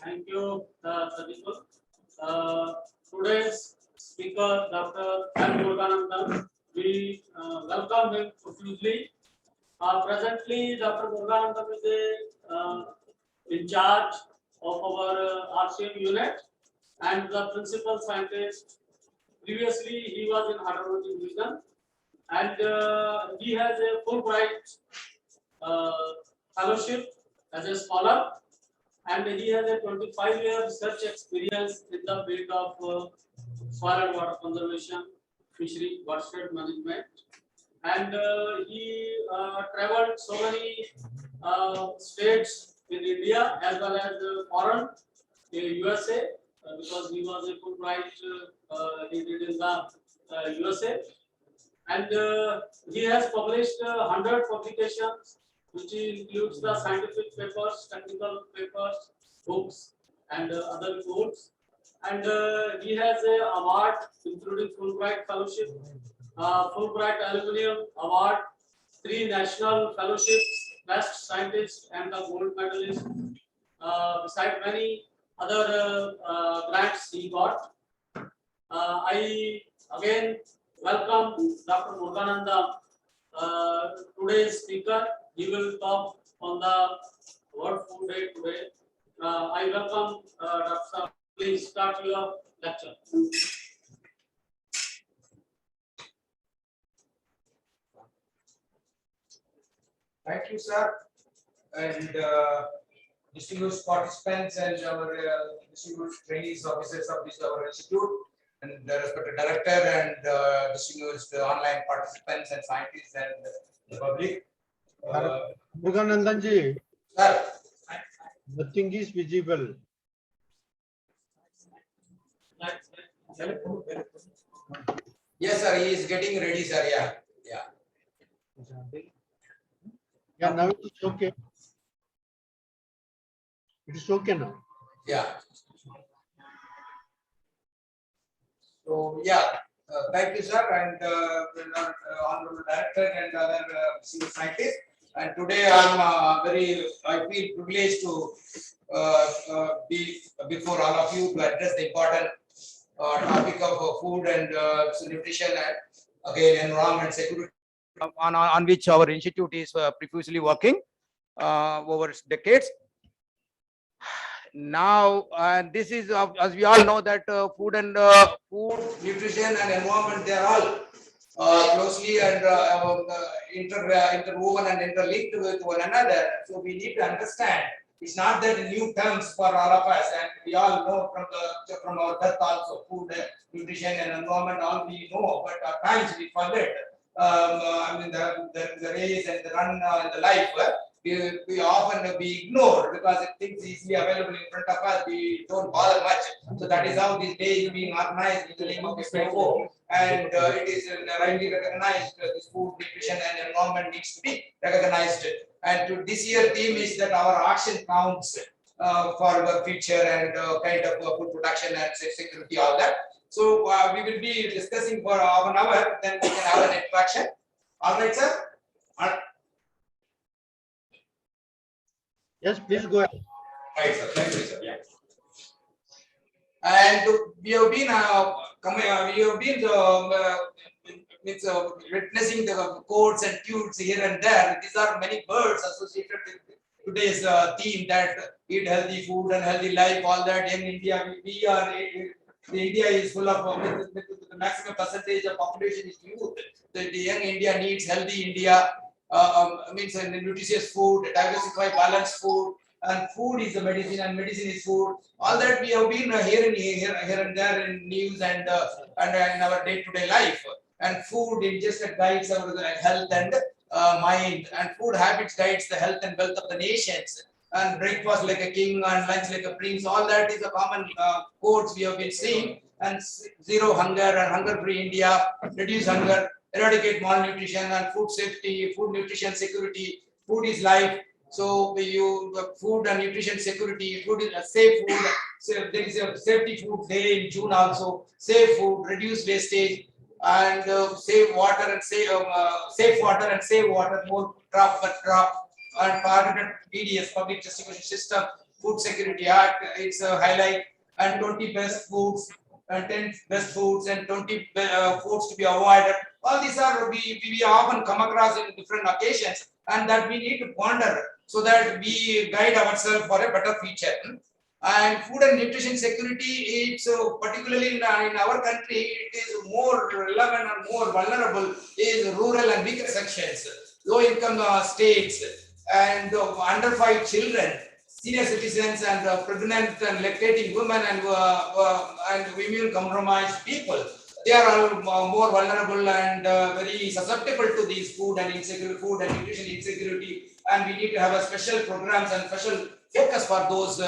thank you, Sadipul. Today's speaker, Dr. Muruganandam, we welcome him profusely. Presently, Dr. Muruganandam is in charge of our RCM unit and the principal scientist. Previously, he was in hydrology division, and he has a Fulbright fellowship as a scholar, and he has a 25-year research experience in the field of soil and water conservation, fishery, watershed management, and he traveled so many states in India as well as foreign in USA because he was a Fulbright. He did in the USA, and he has published 100 publications, which includes the scientific papers, technical papers, books, and other reports. And he has an award, including Fulbright Fellowship, Fulbright Aluminium Award, 3 national fellowships, Best Scientist, and the Gold Medalist, beside many other grants he got. I again welcome Dr. Muruganandam, today's speaker. He will talk on the World Food Day today. I welcome Dr. Please start your lecture. Thank you, sir, and distinguished participants and our distinguished trainees, officers of this our institute, and the respected director and distinguished online participants and scientists and the public. Muruganandan ji, Sir, nothing is visible. yes, sir, he is getting ready, sir. Yeah, yeah. Yeah, now it is okay. It is okay now. Yeah. So yeah, thank you, sir, and honorable director and other senior scientists. And today I feel privileged to be before all of you to address the important topic of food and nutrition and again environment security, on which our institute is profusely working over decades. Now, this is as we all know that food, nutrition, and environment, they are all closely and interwoven and interlinked with one another. So we need to understand. It's not that new terms for all of us, and we all know from our birth also food, nutrition, and environment. All we know, but at times we forget. I mean the race and the run and the life. We often be ignored because things easily available in front of us. We don't bother much. So that is how this day is being organized in the name of FAO, and it is rightly recognized. This food, nutrition, and environment needs to be recognized. And this year theme is that our action counts for the future and kind of food production and security, all that. So we will be discussing for half an hour. Then we can have an interaction. All right, sir. Yes, please go ahead. Right, sir. Thank you, sir. Yeah. And we have been witnessing the codes and tunes here and there. These are many words associated with today's theme, that eat healthy food and healthy life. All that in India, India is full of the maximum percentage of population is youth. The young India needs healthy India. Means nutritious food, diversified, balanced food, and food is the medicine, and medicine is food. All that we have been hearing here and there in news and in our day-to-day life. And food it just guides our health and mind, and food habits guides the health and wealth of the nations. And breakfast like a king and lunch like a prince. All that is a common quotes we have been seeing. And zero hunger and hunger-free India, reduce hunger, eradicate malnutrition, and food safety, food nutrition security. Food is life. So food and nutrition security, food is a safe food. So there is a safety food day in June also. Safe food, reduce wastage, and save water and save water, more drop per drop, and targeted PDS, public distribution system, Food Security Act, it's a highlight, and 20 best foods, and 10 best foods, and 20 foods to be avoided. All these are we often come across in different occasions, and that we need to ponder so that we guide ourselves for a better future. And food and nutrition security, it's particularly in our country, it is more relevant and more vulnerable is rural and weaker sections, low income states, and under 5 children, senior citizens, and pregnant and lactating women, and immune compromised people. They are all more vulnerable and very susceptible to these food and nutrition insecurity, and we need to have a special programs and special focus for those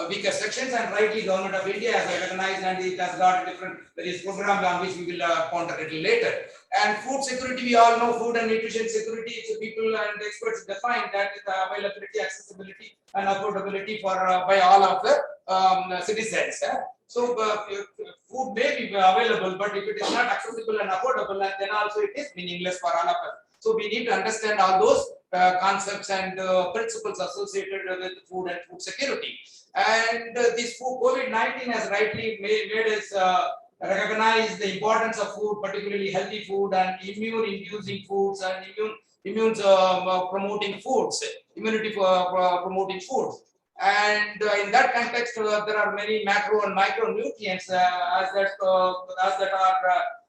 weaker sections. And rightly, Government of India has recognized, and it has got different various programs on which we will ponder a little later. And food security, we all know food and nutrition security, it's people and experts define that the availability, accessibility, and affordability for by all of the citizens. So food may be available, but if it is not accessible and affordable, then also it is meaningless for all of us. So we need to understand all those concepts and principles associated with food and food security. And this COVID-19 has rightly made us recognize the importance of food, particularly healthy food and immune-inducing foods and immune promoting foods, immunity promoting foods. And in that context, there are many macro and micronutrients as that are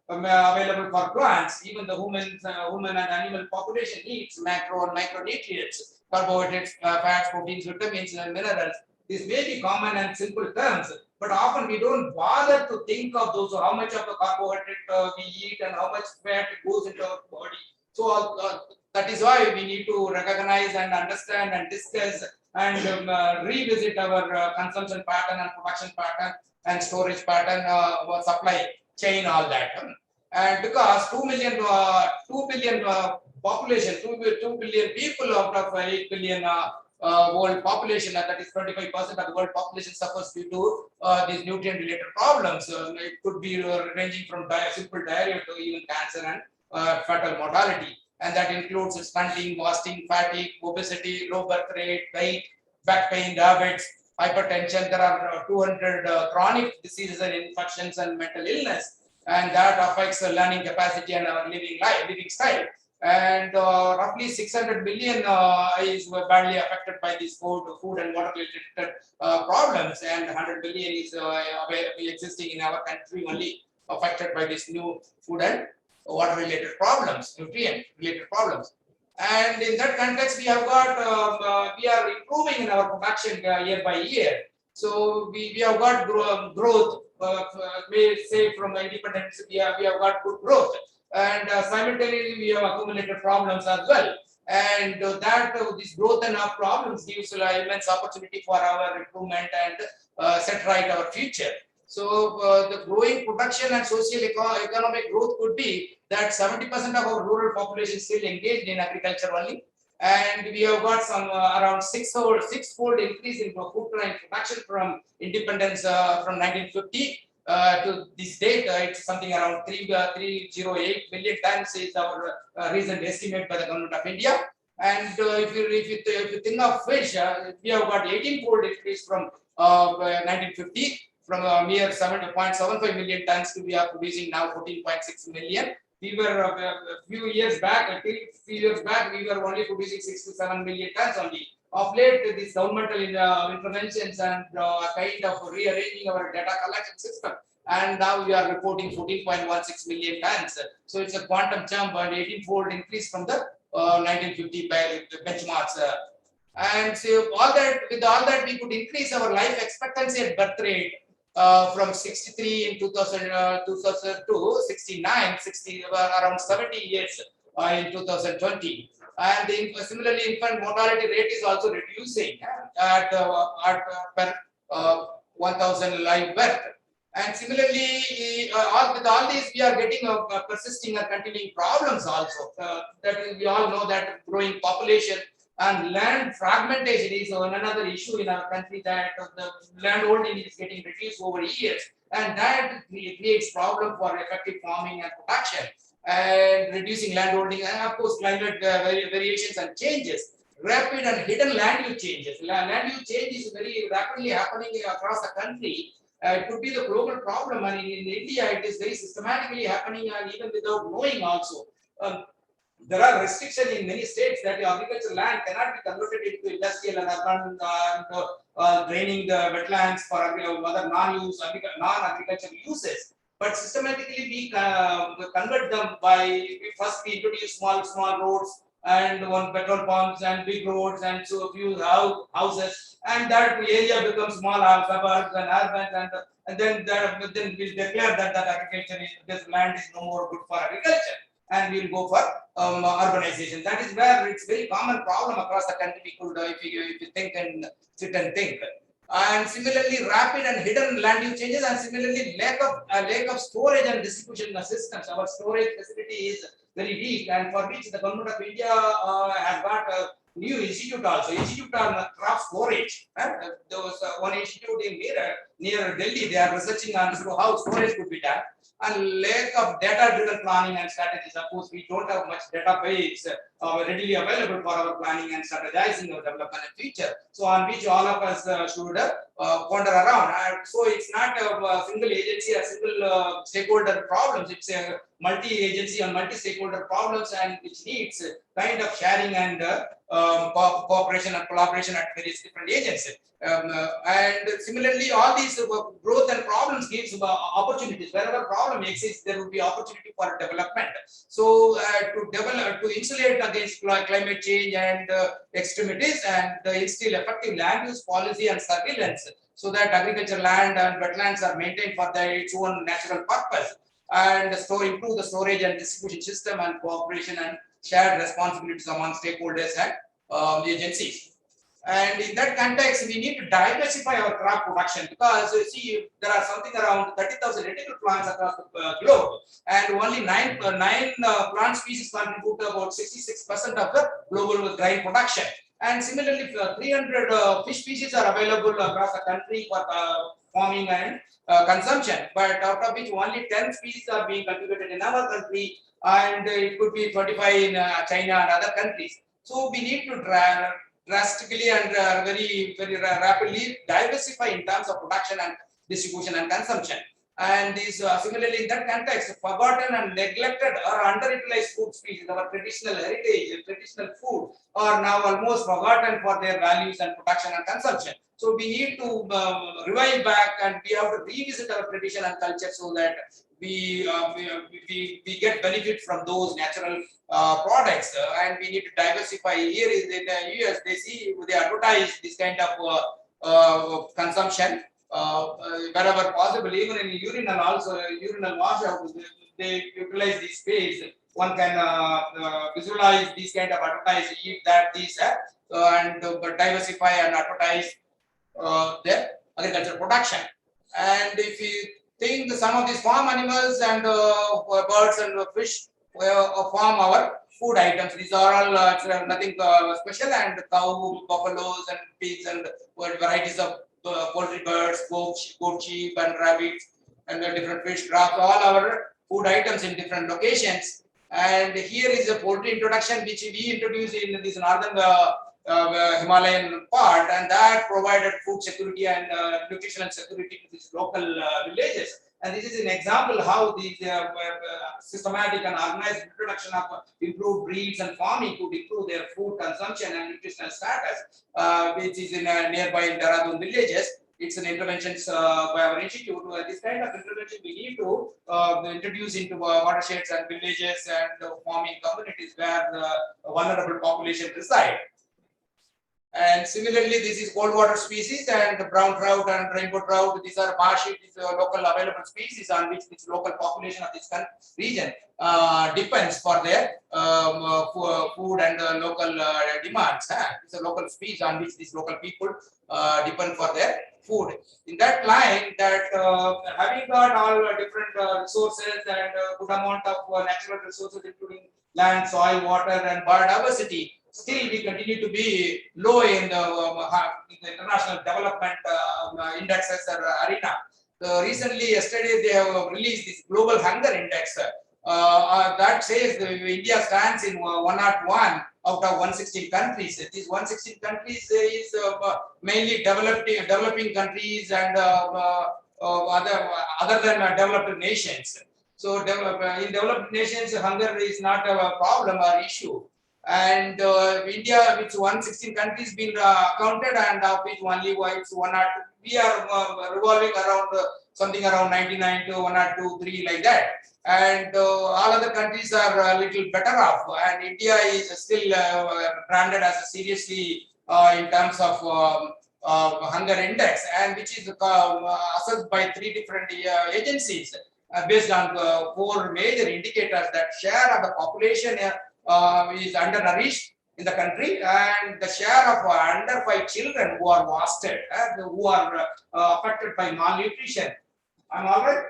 available for plants. Even the human and animal population needs macro and micronutrients, carbohydrates, fats, proteins, vitamins, and minerals. These may be common and simple terms, but often we don't bother to think of those, how much of the carbohydrate we eat and how much fat goes into our body. So that is why we need to recognize and understand and discuss and revisit our consumption pattern and production pattern and storage pattern, supply chain, all that. And because 2 billion population, 2 billion people out of 8 billion world population, that is 25% of the world population suffers due to these nutrient related problems. It could be ranging from simple diarrhea to even cancer and fatal mortality. And that includes stunting, wasting, fatigue, obesity, low birth rate, weight, back pain, diabetes, hypertension. There are 200 chronic diseases and infections and mental illness, and that affects learning capacity and our living style. And roughly 600 million is badly affected by these food and water related problems, and 100 million is existing in our country only affected by this new food and water related problems, nutrient related problems. And in that context, we have got we are improving in our production year by year. So we have got growth. May say from independence we have got good growth, and simultaneously we have accumulated problems as well. And this growth and our problems gives immense opportunity for our improvement and set right our future. So the growing production and social economic growth could be that 70% of our rural population still engaged in agriculture only, and we have got some around six-fold increase in food grain production from independence from 1950 to this date. It's something around 308 million tons is our recent estimate by the Government of India. And if you think of fish, we have got 18-fold increase from 1950. From a mere 7.75 million tons to we are producing now 14.6 million. We were a few years back, we were only producing 6 to 7 million tons only. Of late, these governmental interventions and kind of rearranging our data collection system, and now we are reporting 14.16 million tons. So it's a quantum jump and 18-fold increase from the 1950 benchmarks. And so with all that, we could increase our life expectancy at birth rate from 63 in 2002, 69, around 70 years in 2020. And similarly, infant mortality rate is also reducing at per 1,000 live birth. And similarly, with all these, we are getting persisting and continuing problems also. That is, we all know that growing population and land fragmentation is another issue in our country, that the land holding is getting reduced over years, and that creates problem for effective farming and production, and reducing land holding, and of course climate variations and changes. rapid and hidden land use changes. Land use change is very rapidly happening across the country. It could be the global problem, and in India, it is very systematically happening, and even without knowing also. There are restrictions in many states that the agricultural land cannot be converted into industrial and urban draining the wetlands for other non-agricultural uses. But systematically we convert them by first we introduce small roads and one petrol pumps and big roads and so a few houses, and that area becomes small suburbs and urban, and then we'll declare that agriculture this land is no more good for agriculture, and we'll go for urbanization. That is where it's very common problem across the country. We could, if you think and sit and think. And similarly, rapid and hidden land use changes, and similarly, lack of storage and distribution systems. Our storage facility is very weak, and for which the government of India has got a new institute also. Institute on crop storage. There was one institute in near Delhi. They are researching on how storage could be done. And lack of data-driven planning and strategies. Of course, we don't have much database readily available for our planning and strategizing our development and future. So, on which all of us should ponder around. So, it's not a single agency or single stakeholder problems. It's a multi-agency and multi-stakeholder problems, and which needs kind of sharing and cooperation and collaboration at various different agencies. And similarly, all these growth and problems gives opportunities. Wherever problem exists, there will be opportunity for development. So to insulate against climate change and extremities, and instill effective land use policy and surveillance, so that agricultural land and wetlands are maintained for its own natural purpose, and improve the storage and distribution system and cooperation and shared responsibilities among stakeholders and agencies. And in that context, we need to diversify our crop production, because you see there are something around 30,000 edible plants across the globe, and only nine plant species contribute to about 66% of the global grain production. And similarly, 300 fish species are available across the country for farming and consumption, but out of which only 10 species are being cultivated in our country, and it could be 25 in China and other countries. So we need to drastically and very rapidly diversify in terms of production and distribution and consumption. And these similarly in that context, forgotten and neglected or underutilized food species, our traditional heritage, traditional food, are now almost forgotten for their values and production and consumption. So we need to revive back, and we have to revisit our tradition and culture, so that we get benefit from those natural products, and we need to diversify. Here is in the US, they advertise this kind of consumption wherever possible. Even in urinal also, urinal washout, they utilize this space. One can visualize this kind of advertising, eat that, this, and diversify and advertise their agricultural production. And if you think some of these farm animals and birds and fish form our food items. These are all nothing special, and cow, buffaloes, and pigs, and varieties of poultry, birds, goat, sheep, and rabbits, and different fish, crabs, all our food items in different locations. And here is a poultry introduction, which we introduced in this northern Himalayan part, and that provided food security and nutritional security to these local villages. And this is an example how these systematic and organized introduction of improved breeds and farming could improve their food consumption and nutritional status, which is in nearby Dehradun villages. It's an intervention by our institute. This kind of intervention we need to introduce into watersheds and villages and farming communities where the vulnerable population reside. And similarly, this is cold water species, and the brown trout and rainbow trout. These are marshy, these are local available species on which this local population of this region depends for their food and local demands. It's a local species on which these local people depend for their food. In that line, that having got all different resources and good amount of natural resources, including land, soil, water, and biodiversity, still we continue to be low in the international development indexes or arena. Recently, yesterday, they have released this global hunger index that says India stands in 101 out of 116 countries. These 116 countries is mainly developing countries and other than developed nations. So in developed nations, hunger is not a problem or issue. And India, which 116 countries been counted, and of which only it's one or two, we are revolving around something around 99 to 1 or 2, 3 like that. And all other countries are a little better off, and India is still branded as a seriously in terms of hunger index, and which is assessed by 3 different agencies based on 4 major indicators. That share of the population is undernourished in the country, and the share of under 5 children who are wasted, who are affected by malnutrition. I'm all right?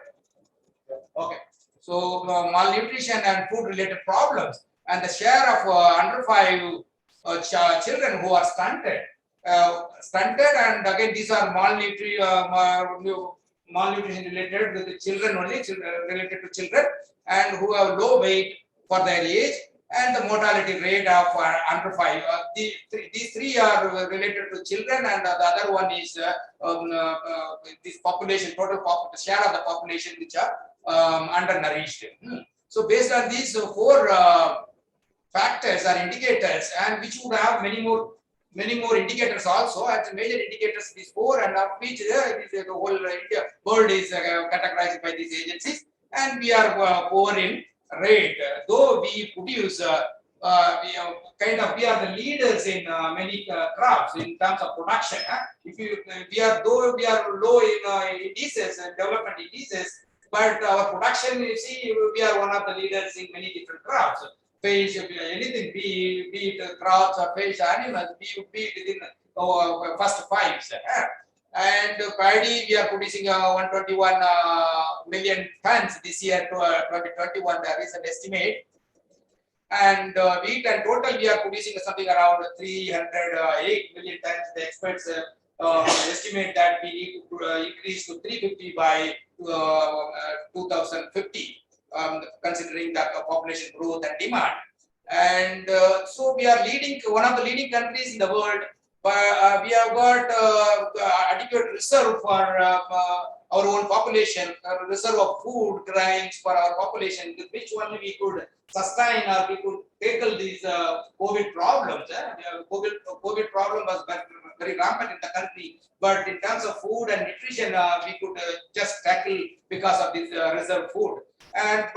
Okay. So malnutrition and food related problems, and the share of under 5 children who are stunted, and again these are malnutrition related with the children only, related to children, and who have low weight for their age, and the mortality rate of under 5. These 3 are related to children, and the other one is this population, the share of the population which are undernourished. So based on these 4 factors or indicators, and which would have many more indicators also, as major indicators, these 4, and of which the whole India world is categorized by these agencies, and we are poor in rate, though we produce we are the leaders in many crops in terms of production. If we are low in indices and development indices, but our production, you see, we are one of the leaders in many different crops. Fish, anything, be it crops or fish, animals, be it within first 5. And paddy, we are producing 121 million tons this year to 2021. There is an estimate. And wheat and total, we are producing something around 308 million tons. The experts estimate that we need to increase to 350 by 2050, considering the population growth and demand. And so we are one of the leading countries in the world. But we have got adequate reserve for our own population, reserve of food grains for our population, with which only we could sustain or we could tackle these COVID problems. COVID problem was very rampant in the country, but in terms of food and nutrition, we could just tackle because of this reserve food. And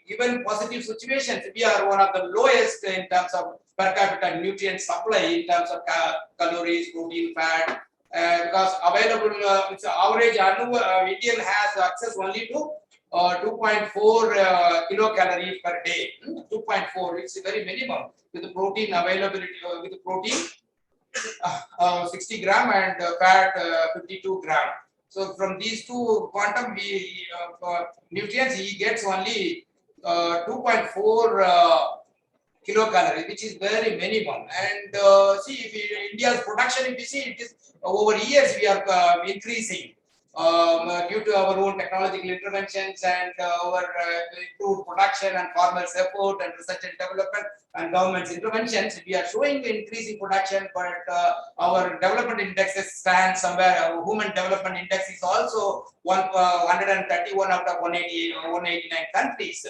given positive situations, we are one of the lowest in terms of per capita nutrient supply in terms of calories, protein, fat, because available, it's average annual Indian has access only to 2.4 kilocalories per day. 2.4, it's a very minimum, with the protein availability, with the protein 60 gram and fat 52 gram. So from these 2 quantum nutrients, he gets only 2.4 kilocalories, which is very minimum. And see, if India's production, if you see, it is over years we are increasing due to our own technological interventions and our improved production and farmers' effort and research and development and government's interventions. We are showing increasing production, but our development indexes stand somewhere. Our human development index is also 131 out of 189 countries.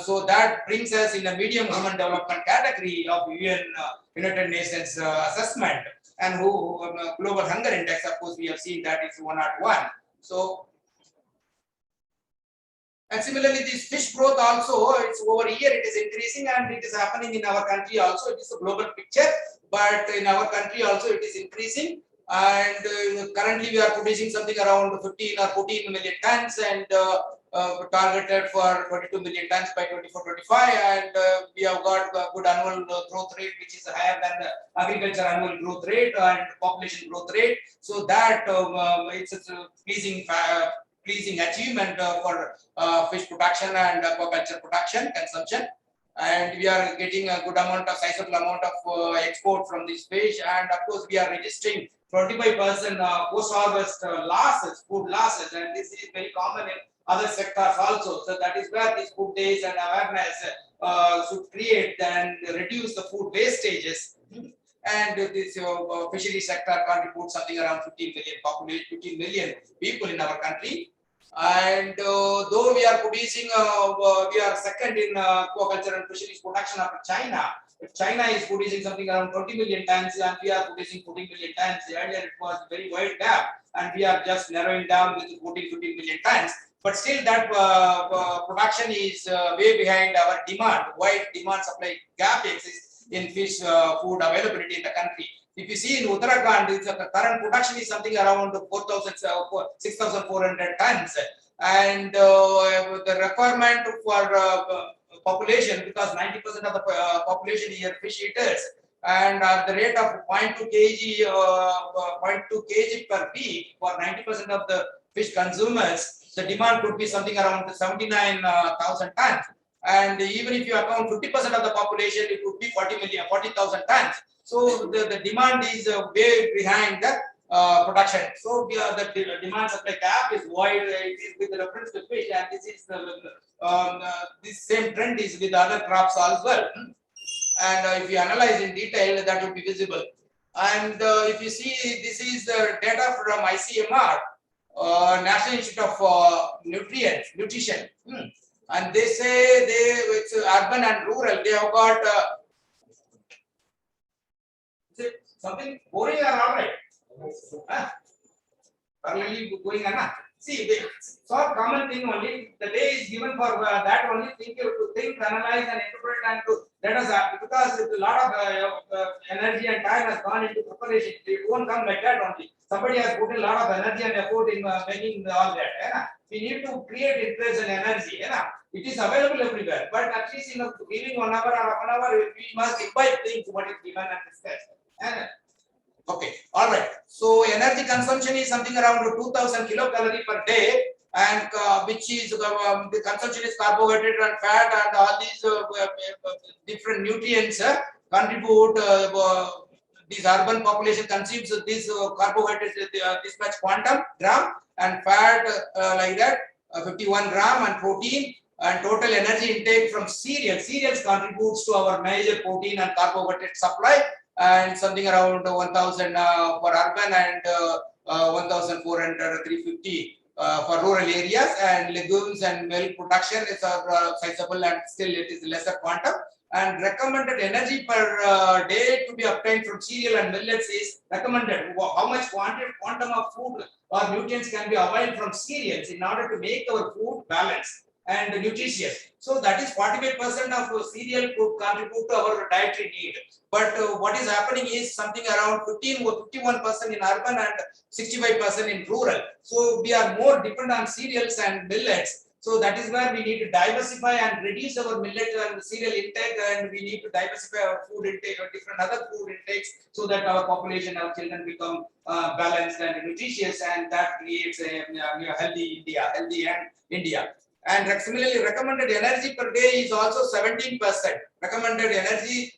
So that brings us in a medium human development category of United Nations assessment, and global hunger index, of course, we have seen that is 101. So, and similarly, this fish growth also, it's over a year, it is increasing, and it is happening in our country also. It is a global picture, but in our country also it is increasing. And currently we are producing something around 15 or 14 million tons, and targeted for 22 million tons by 24-25, and we have got a good annual growth rate, which is higher than the agriculture annual growth rate and population growth rate. So that it's a pleasing achievement for fish production and aquaculture production consumption. And we are getting a good amount of sizable amount of export from this fish, and of course we are registering 25% post-harvest losses, food losses, and this is very common in other sectors also. So that is where these food days and awareness should create and reduce the food wastages. And this fishery sector contributes something around 15 million population, 15 million people in our country. And though we are producing, we are second in aquaculture and fisheries production after China. If China is producing something around 20 million tons and we are producing 14 million tons, earlier it was a very wide gap, and we are just narrowing down with 14-15 million tons. But still, that production is way behind our demand. Wide demand supply gap exists in fish food availability in the country. If you see in Uttarakhand, the current production is something around 6,400 tons, and the requirement for population, because 90% of the population here fish eaters, and at the rate of 0.2 kg per week for 90% of the fish consumers, the demand could be something around 79,000 tons. And even if you account 50% of the population, it would be 40,000 tons. So the demand is way behind the production. So the demand supply gap is wide. It is with reference to fish, and this is this same trend is with other crops as well. And if you analyze in detail, that will be visible. And if you see, this is the data from ICMR, National Institute of Nutrition. And they say it's urban and rural. They have got something boring or all right? Parallelly going on. See, it's all common thing only. The day is given for that only. Think, analyze, and interpret, and to let us because a lot of energy and time has gone into preparation. It won't come like that only. Somebody has put a lot of energy and effort in making all that. We need to create interest and energy. It is available everywhere, but at least giving 1 hour or half an hour, we must imbibe things what is given and discussed. Okay, all right. So energy consumption is something around 2,000 kilocalorie per day, and which is the consumption is carbohydrate and fat, and all these different nutrients contribute. This urban population consumes these carbohydrates this much quantum gram, and fat like that 51 gram, and protein. And total energy intake from cereals. Cereals contributes to our major protein and carbohydrate supply, and something around 1,000 for urban and 1,400, 350 for rural areas. And legumes and milk production is sizable, and still it is lesser quantum. And recommended energy per day to be obtained from cereal and millets is recommended. How much quantum of food or nutrients can be availed from cereals in order to make our food balanced and nutritious. So that is 45% of cereal could contribute to our dietary need. But what is happening is something around 15 or 51% in urban and 65% in rural. So we are more dependent on cereals and millets. So that is where we need to diversify and reduce our millet and cereal intake, and we need to diversify our food intake or different other food intakes, so that our population, our children become balanced and nutritious, and that creates a healthy India. And similarly, recommended energy per day is also 17%. Recommended energy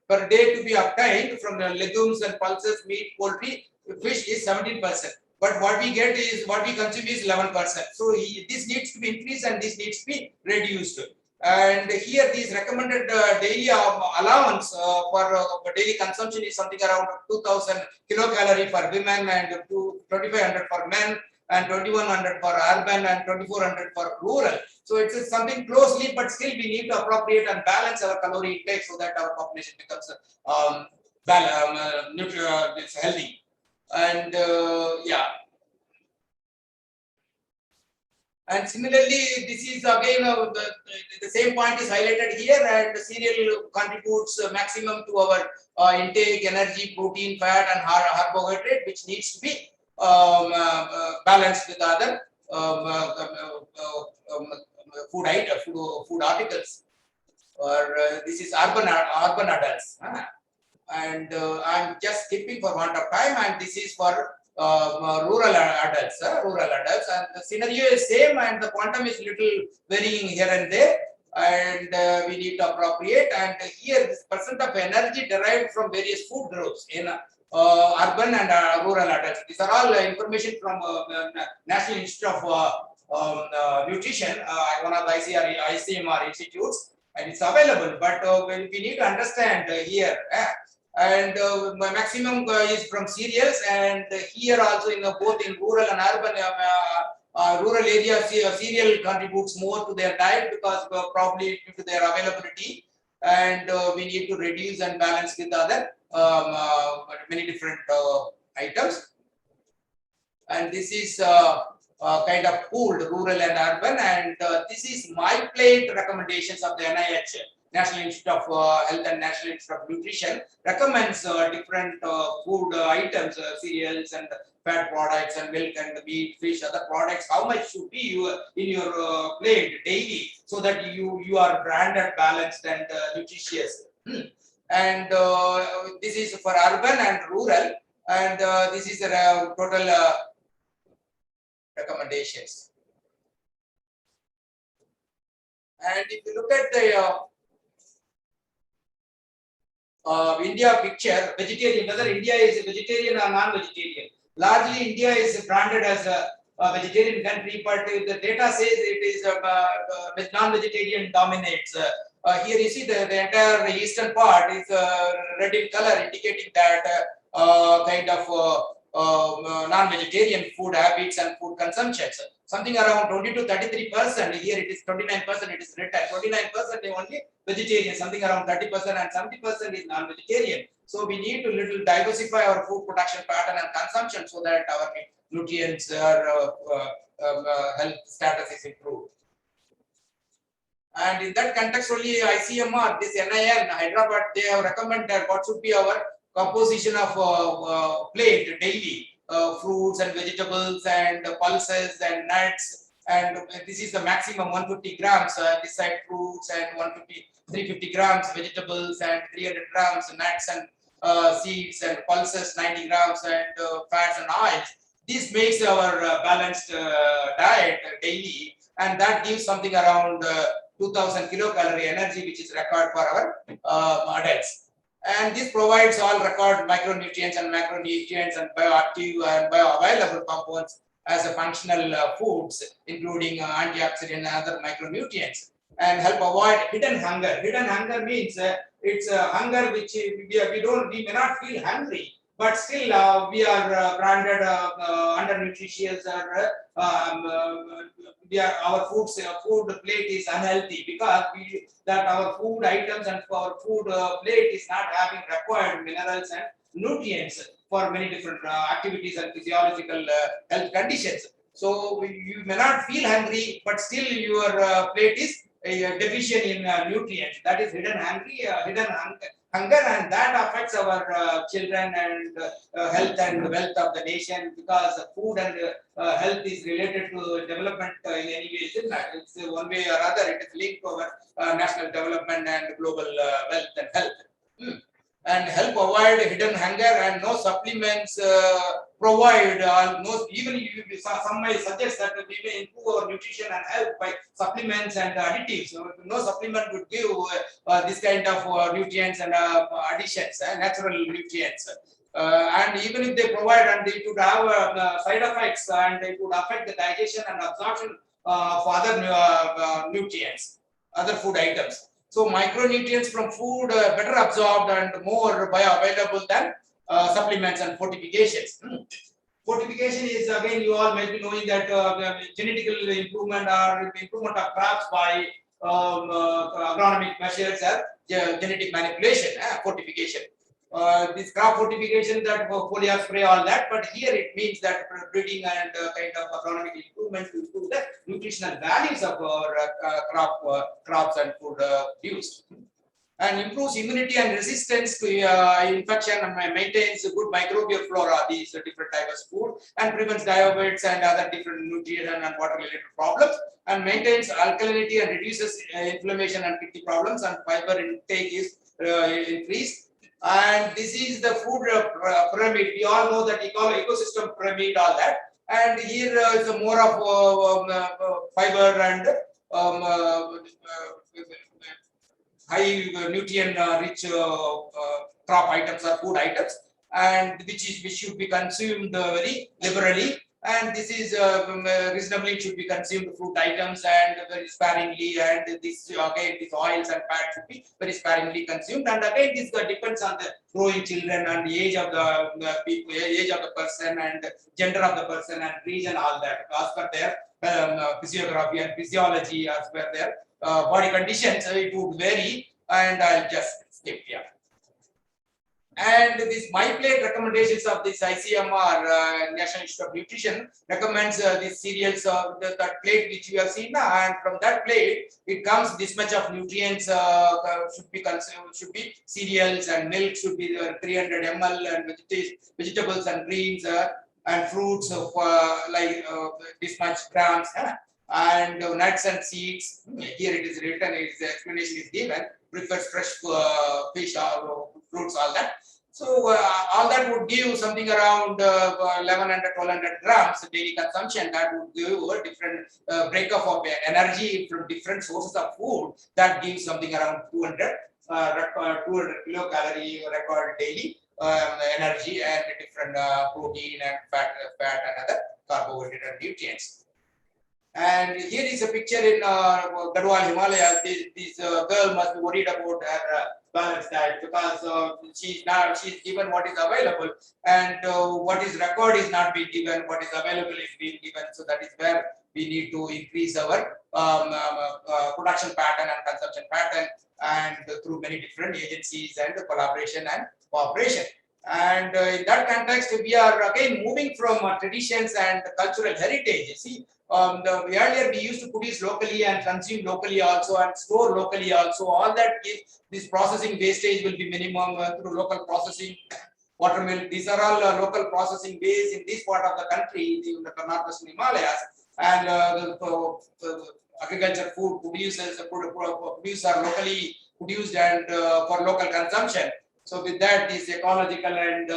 per day to be obtained from the legumes and pulses, meat, poultry, fish is 17%. But what we get is, what we consume is 11%. So this needs to be increased and this needs to be reduced. And here, this recommended daily allowance for daily consumption is something around 2,000 kilocalorie for women, and 2,500 for men, and 2,100 for urban, and 2,400 for rural. So it's something closely, but still we need to appropriate and balance our calorie intake so that our population becomes healthy. And yeah. And similarly, this is again the same point is highlighted here, and the cereal contributes maximum to our intake, energy, protein, fat, and carbohydrate, which needs to be balanced with other food articles. Or this is urban adults. And I'm just skipping for want of time, and this is for rural adults, and the scenario is same, and the quantum is little varying here and there, and we need to appropriate. And here, this percent of energy derived from various food groups in urban and rural adults. These are all information from National Institute of nutrition, one of the ICMR institutes, and it's available. But we need to understand here. And maximum is from cereals, and here also in both in rural and urban rural areas, cereal contributes more to their diet because probably due to their availability, and we need to reduce and balance with other many different items. And this is kind of pooled rural and urban, and this is my plate recommendations of the NIH. National Institute of Health and National Institute of Nutrition recommends different food items, cereals and fat products and milk and meat, fish, other products. How much should be in your plate daily, so that you are branded, balanced, and nutritious. And this is for urban and rural, and this is the total recommendations. And if you look at the India picture, vegetarian, whether India is a vegetarian or non-vegetarian. Largely, India is branded as a vegetarian country, but the data says it is non-vegetarian dominates. Here you see the entire eastern part is red in color, indicating that kind of non-vegetarian food habits and food consumptions. Something around 20 to 33%. Here it is 29%. It is written 29% only vegetarian. Something around 30% and 70% is non-vegetarian. So we need to little diversify our food production pattern and consumption so that our nutrients or health status is improved. And in that context, only ICMR, this NIN, Hyderabad, they have recommended what should be our composition of plate daily. Fruits and vegetables and pulses and nuts, and this is the maximum 150 grams this side fruits, and 350 grams vegetables, and 300 grams nuts and seeds, and pulses 90 grams, and fats and oils. This makes our balanced diet daily, and that gives something around 2000 kilocalorie energy, which is required for our adults. And this provides all required micronutrients and macronutrients and bioactive and bioavailable compounds as a functional foods, including antioxidant and other micronutrients, and help avoid hidden hunger. Hidden hunger means it's a hunger which we may not feel hungry, but still we are branded undernutritious, or our food plate is unhealthy because our food items and our food plate is not having required minerals and nutrients for many different activities and physiological health conditions. So you may not feel hungry, but still your plate is deficient in nutrients. That is hidden hunger, and that affects our children and health and wealth of the nation, because food and health is related to development in any way. It's one way or other, it is linked to our national development and global wealth and health. And help avoid hidden hunger, and no supplements provide, some may suggest that we may improve our nutrition and health by supplements and additives. So no supplement would give this kind of nutrients and additions, natural nutrients. And even if they provide, and they could have side effects, and they could affect the digestion and absorption of other nutrients, other food items. So micronutrients from food better absorbed and more bioavailable than supplements and fortifications. Fortification is, again, you all may be knowing that genetical improvement or improvement of crops by agronomic measures are genetic manipulation, fortification. This crop fortification, that foliar spray, all that, but here it means that breeding and kind of agronomic improvement to improve the nutritional values of our crops and food used, and improves immunity and resistance to infection, and maintains good microbial flora, these different types of food, and prevents diabetes and other different nutrient and water related problems, and maintains alkalinity and reduces inflammation and kidney problems, and fiber intake is increased. And this is the food pyramid. We all know that ecosystem pyramid, all that. And here is more of fiber and high nutrient rich crop items or food items, and which should be consumed very liberally, and this is reasonably should be consumed fruit items and very sparingly, and this again these oils and fat should be very sparingly consumed, and again this depends on the growing children and the age of the people, age of the person and gender of the person and region, all that as per their physiography and physiology, as per their body conditions, it would vary, and I'll just skip here. And these my plate recommendations of this ICMR, National Institute of Nutrition, recommends these cereals of that plate which we have seen now, and from that plate it comes this much of nutrients should be consumed, should be cereals, and milk should be 300 ml, and vegetables and greens and fruits of like this much grams, and nuts and seeds. Here it is written, its explanation is given. Prefers fresh fish or fruits, all that. So all that would give something around 1100-1200 grams daily consumption. That would give a different breakup of energy from different sources of food. That gives something around 200 kilocalorie record daily energy, and different protein and fat and other carbohydrate and nutrients. And here is a picture in Gadwal, Himalayas. This girl must be worried about her balanced diet, because she's given what is available, and what is record is not being given, what is available is being given. So that is where we need to increase our production pattern and consumption pattern, and through many different agencies and collaboration and cooperation. And in that context, we are again moving from traditions and cultural heritage. You see, earlier we used to produce locally and consume locally also, and store locally also. All that this processing wastage will be minimum through local processing. Watermill, these are all local processing ways in this part of the country, in the northwestern Himalayas, and the agriculture food producers are locally produced and for local consumption. So with that, this ecological and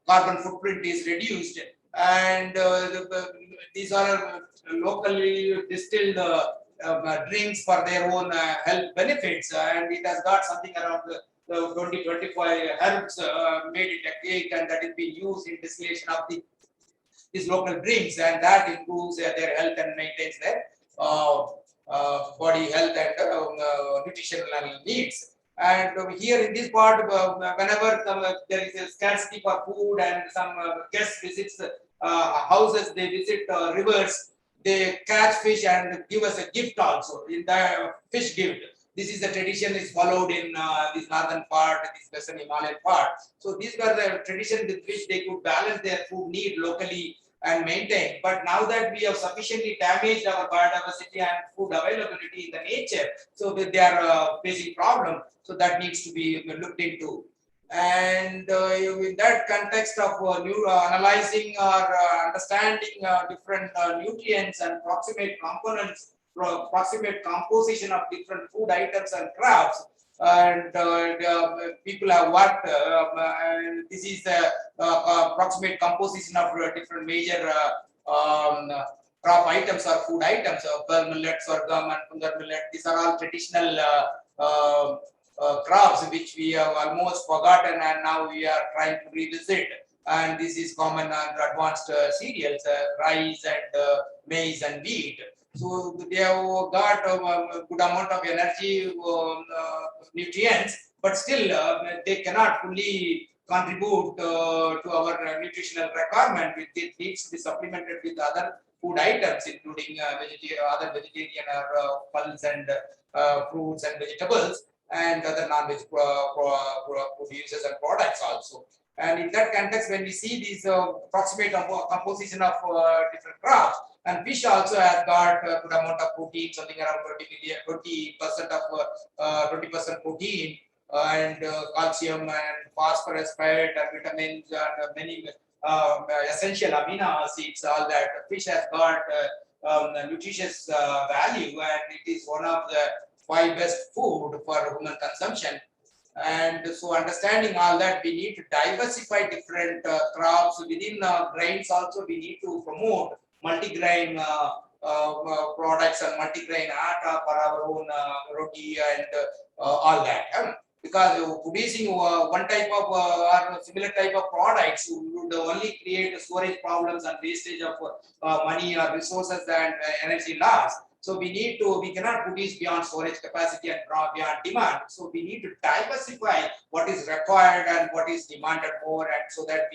carbon footprint is reduced, and these are locally distilled drinks for their own health benefits, and it has got something around 20-25 herbs made it a cake, and that is being used in distillation of these local drinks, and that improves their health and maintains their body health and nutritional needs. And here in this part, whenever there is a scarcity for food and some guests visits houses, they visit rivers, they catch fish and give us a gift also in the fish gift. This is the tradition is followed in this northern part, this western Himalayan part. So these were the tradition with which they could balance their food need locally and maintain. But now that we have sufficiently damaged our biodiversity and food availability in the nature, so that they are facing problem. So that needs to be looked into. And in that context of analyzing or understanding different nutrients and proximate components, proximate composition of different food items and crops, and people have worked, and this is the approximate composition of different major crop items or food items, pearl millet, sorghum, and pungar millet. These are all traditional crops which we have almost forgotten, and now we are trying to revisit. And this is common advanced cereals, rice and maize and wheat. So they have got a good amount of energy, nutrients, but still they cannot fully contribute to our nutritional requirement. It needs to be supplemented with other food items, including other vegetarian pulse and fruits and vegetables, and other non-veg producers and products also. And in that context, when we see these approximate composition of different crops, and fish also has got a good amount of protein, something around 20% protein, and calcium and phosphorus, fat and vitamins and many essential amino acids. All that fish has got nutritious value, and it is one of the 5 best food for human consumption. And so understanding all that, we need to diversify different crops within grains. Also, we need to promote multigrain products and multigrain atta for our own roti and all that. because producing one type of or similar type of products would only create storage problems and wastage of money or resources and energy loss. So we cannot produce beyond storage capacity and beyond demand. So we need to diversify what is required and what is demanded more, and so that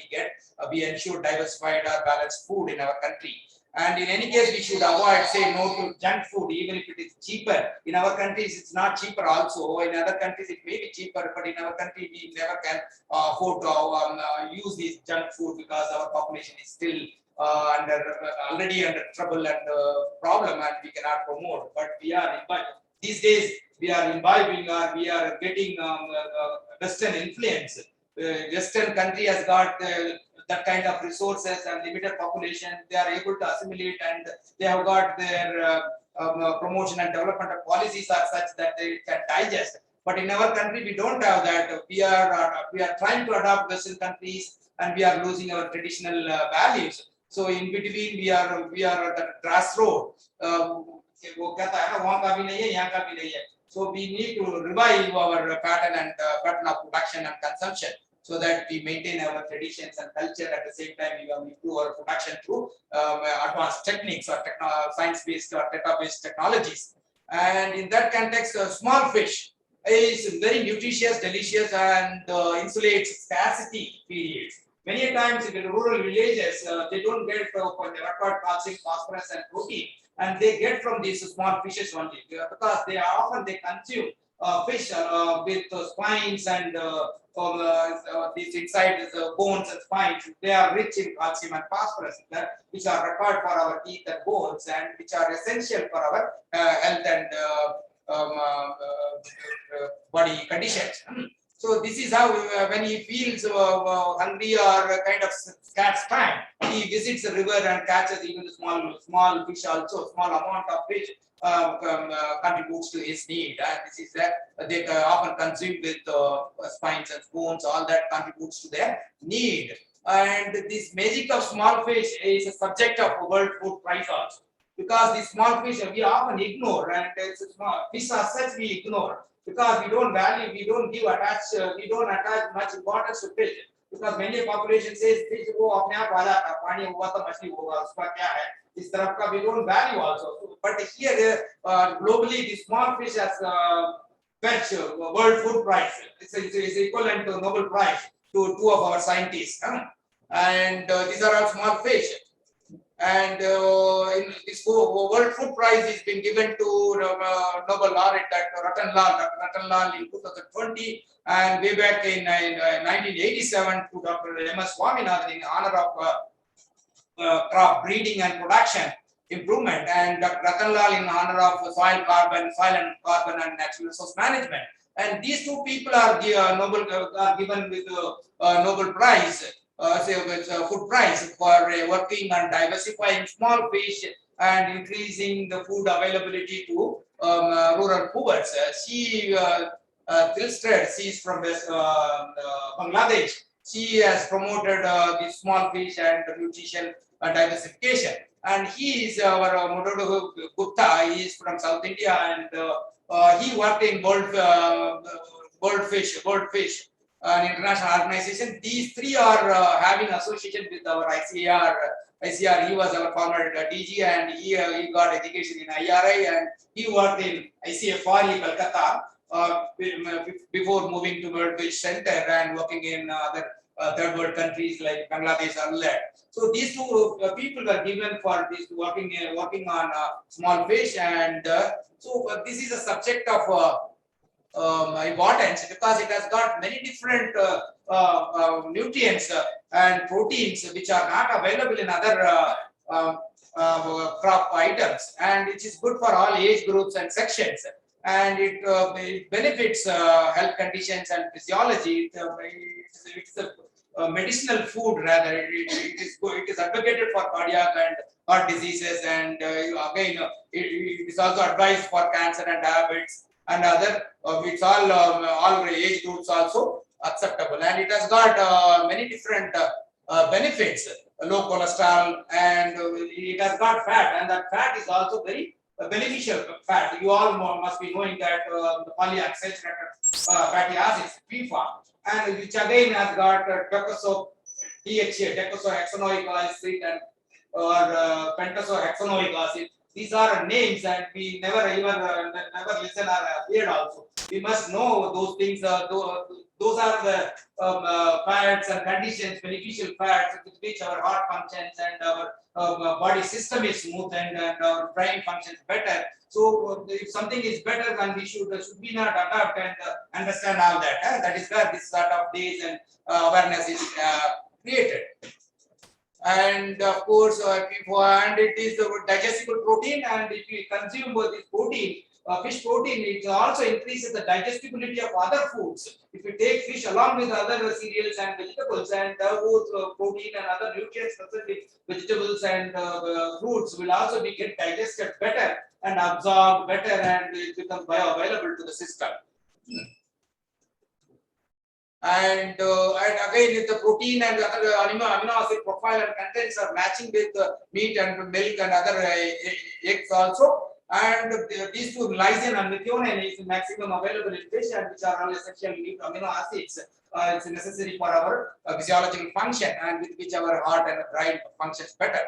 we ensure diversified or balanced food in our country. And in any case, we should avoid say no to junk food, even if it is cheaper. In our countries, it's not cheaper also. In other countries, it may be cheaper, but in our country, we never can afford to use this junk food because our population is still already under trouble and problem, and we cannot promote. But we are these days we are imbibing or we are getting Western influence. Western country has got that kind of resources and limited population. They are able to assimilate, and they have got their promotion and development of policies are such that they can digest. But in our country, we don't have that. We are trying to adopt Western countries, and we are losing our traditional values. So in between, we are at the crossroad. So we need to revive our pattern of production and consumption, so that we maintain our traditions and culture. At the same time, we will improve our production through advanced techniques or science-based or data-based technologies. And in that context, small fish is very nutritious, delicious, and insulates scarcity periods. Many times in the rural villages, they don't get the required calcium, phosphorus, and protein, and they get from these small fishes only, because they consume fish with spines and these inside bones and spines. They are rich in calcium and phosphorus, which are required for our teeth and bones, and which are essential for our health and body conditions. So this is how when he feels hungry or kind of scarce time, he visits the river and catches even the small fish also. Small amount of fish contributes to his need, and this is that they often consume with spines and bones. All that contributes to their need. And this magic of small fish is a subject of World Food Prize also, because the small fish we often ignore, and it's a small fish as such we ignore, because we don't attach much importance to fish, because many population says fish wo apne aap aa jata, pani hua to machli hoga, uska kya hai, is taraf ka we don't value also. But here globally the small fish has fetched World Food Prize. It's equivalent to Nobel Prize to two of our scientists, and these are all small fish. And in this World Food Prize is been given to Nobel laureate Ratan Lal in 2020, and way back in 1987 to Dr. M.S. Swaminathan in honor of crop breeding and production improvement, and Dr. Ratan Lal in honor of soil and carbon and natural resource management. And these two people are given with Nobel Prize. Food prize for working on diversifying small fish and increasing the food availability to rural poor. She is from Bangladesh. She has promoted the small fish and nutrition diversification. And he is our Muruganandam Gupta. He is from South India, and he worked in World Fish, an international organization. These three are having association with our ICAR. He was our former DG, and he got education in IRI, and he worked in ICFR in Kolkata before moving to World Fish Center and working in other third world countries like Bangladesh or that. So these two people were given for this working on small fish, and so this is a subject of importance, because it has got many different nutrients and proteins which are not available in other crop items, and it is good for all age groups and sections, and it benefits health conditions and physiology. It's a medicinal food rather. It is advocated for cardiac and heart diseases, and again it is also advised for cancer and diabetes and other, which all age groups also acceptable, and it has got many different benefits, low cholesterol, and it has got fat, and that fat is also very beneficial fat. You all must be knowing that the polyunsaturated fatty acids, PFA, and which again has got decoxohexanoic acid and or pentasohexanoic acid. These are names, and we never never listen or heard also. We must know those things. Those are the fats and conditions, beneficial fats with which our heart functions and our body system is smooth and our brain functions better. So if something is better, then we should be not adapt and understand all that. That is where this sort of days and awareness is created. And of course, and it is the digestible protein, and if we consume this protein, fish protein, it also increases the digestibility of other foods. If we take fish along with other cereals and vegetables, and those protein and other nutrients present in vegetables and fruits will also be get digested better and absorbed better, and it becomes bioavailable to the system. And again, if the protein and other amino acid profile and contents are matching with meat and milk and other eggs also, and these two, lysine and methionine, is maximum available in fish, and which are all essential amino acids. It's necessary for our physiological function, and with which our heart and brain functions better.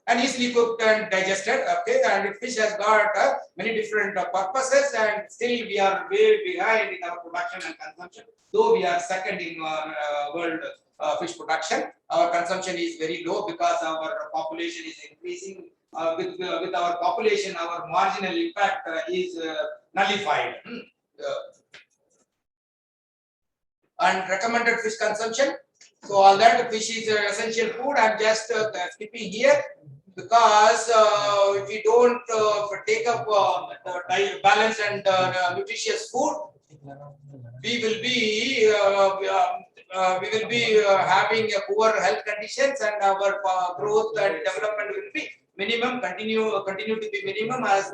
And easily cooked and digested. Okay, and fish has got many different purposes, and still we are way behind in our production and consumption. Though we are second in world fish production, our consumption is very low because our population is increasing. With our population, our marginal impact is nullified. And recommended fish consumption. So all that fish is essential food. I'm just skipping here because if we don't take up the balanced and nutritious food, we will be having a poor health conditions, and our growth and development will be minimum, continue to be minimum as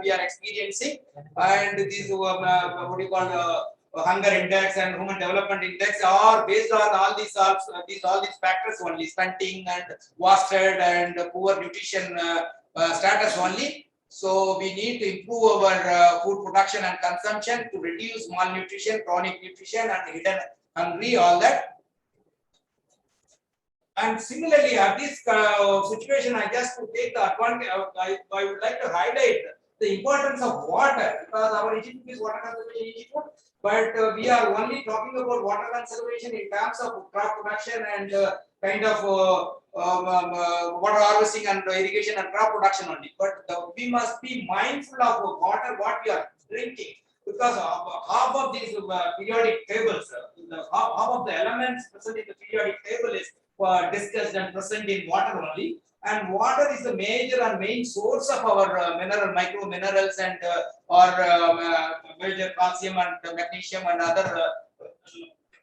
we are experiencing. And these what do you call hunger index and human development index are based on all these factors only, stunting and wasted and poor nutrition status only. So we need to improve our food production and consumption to reduce malnutrition, chronic nutrition, and hidden hungry, all that. And similarly, at this situation, I just to take the advantage, I would like to highlight the importance of water, because our institute is water conservation institute, but we are only talking about water conservation in terms of crop production and kind of water harvesting and irrigation and crop production only. But we must be mindful of water what we are drinking, because half of these periodic tables, half of the elements present in the periodic table is discussed and present in water only. And water is the major and main source of our micro minerals and major calcium and magnesium and other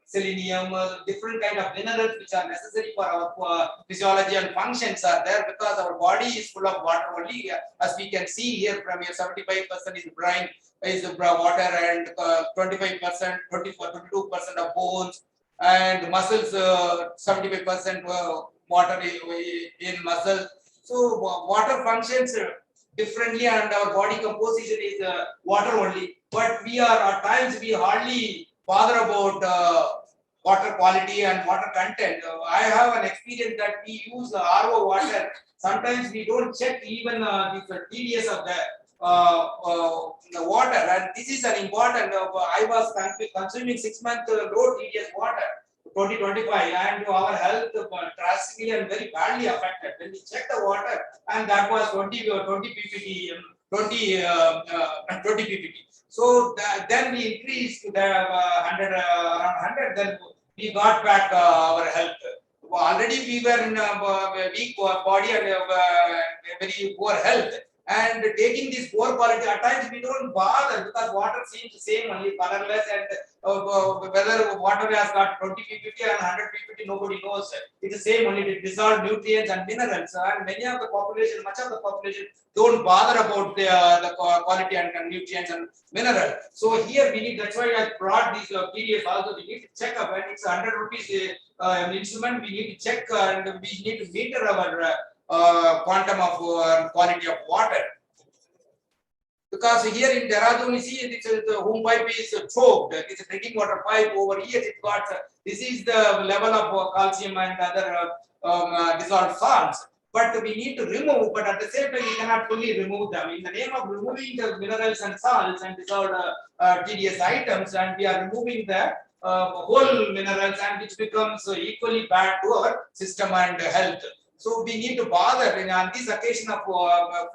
selenium, different kind of minerals which are necessary for our physiology and functions are there, because our body is full of water only. As we can see here from here, 75% is brain is water, and 25%, 22% of bones and muscles, 75% water in muscle. So water functions differently, and our body composition is water only. But we are at times we hardly bother about water quality and water content. I have an experience that we use RO water. Sometimes we don't check even the TDS of the water, and this is an important. I was consuming 6 month low TDS water 2025, and our health drastically and very badly affected. When we check the water, and that was 20 ppb, 20 ppb. So then we increased to the 100, around 100. Then we got back our health. Already we were in a weak body and very poor health. And taking this poor quality, at times we don't bother, because water seems the same, only colorless, and whether water has got 20 ppb and 100 ppb, nobody knows. It's the same, only to dissolve nutrients and minerals. And many of the population, much of the population, don't bother about the quality and nutrients and mineral. So here we need, that's why I brought these periods also. We need to check up when it's 100 rupees instrument. We need to check and we need to meter our quantum of quality of water. Because here in Dehradun, you see the home pipe is choked. It is a drinking water pipe. Over here, it got this is the level of calcium and other dissolved salts. But we need to remove. But at the same time, we cannot fully remove them. In the name of removing the minerals and salts and dissolved tedious items, and we are removing the whole minerals, and which becomes equally bad to our system and health. So we need to bother on this occasion of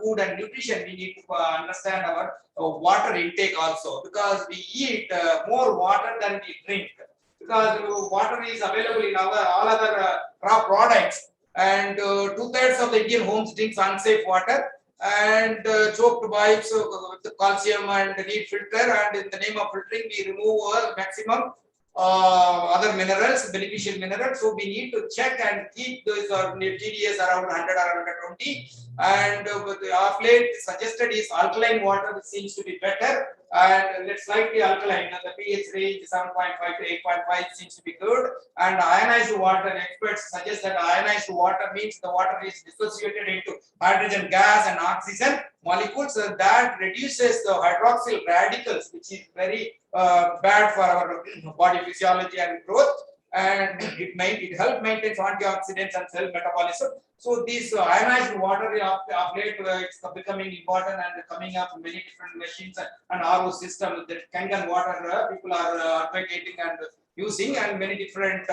food and nutrition. We need to understand our water intake also, because we eat more water than we drink. Because water is available in our all other crop products, and 2/3 of the Indian homes drinks unsafe water, and choked pipes with calcium and need filter. And in the name of filtering, we remove maximum other minerals, beneficial minerals. So we need to check and keep those TDS around 100 or 120. And of late suggested is alkaline water, which seems to be better. And let's slightly alkaline. The pH range 7.5 to 8.5 seems to be good. And ionized water, experts suggest that ionized water means the water is dissociated into hydrogen gas and oxygen molecules. That reduces the hydroxyl radicals, which is very bad for our body physiology and growth, and it helps maintain antioxidants and cell metabolism. So this ionized water of late it's becoming important and coming up many different machines and RO system. That Kangen water people are advocating and using, and many different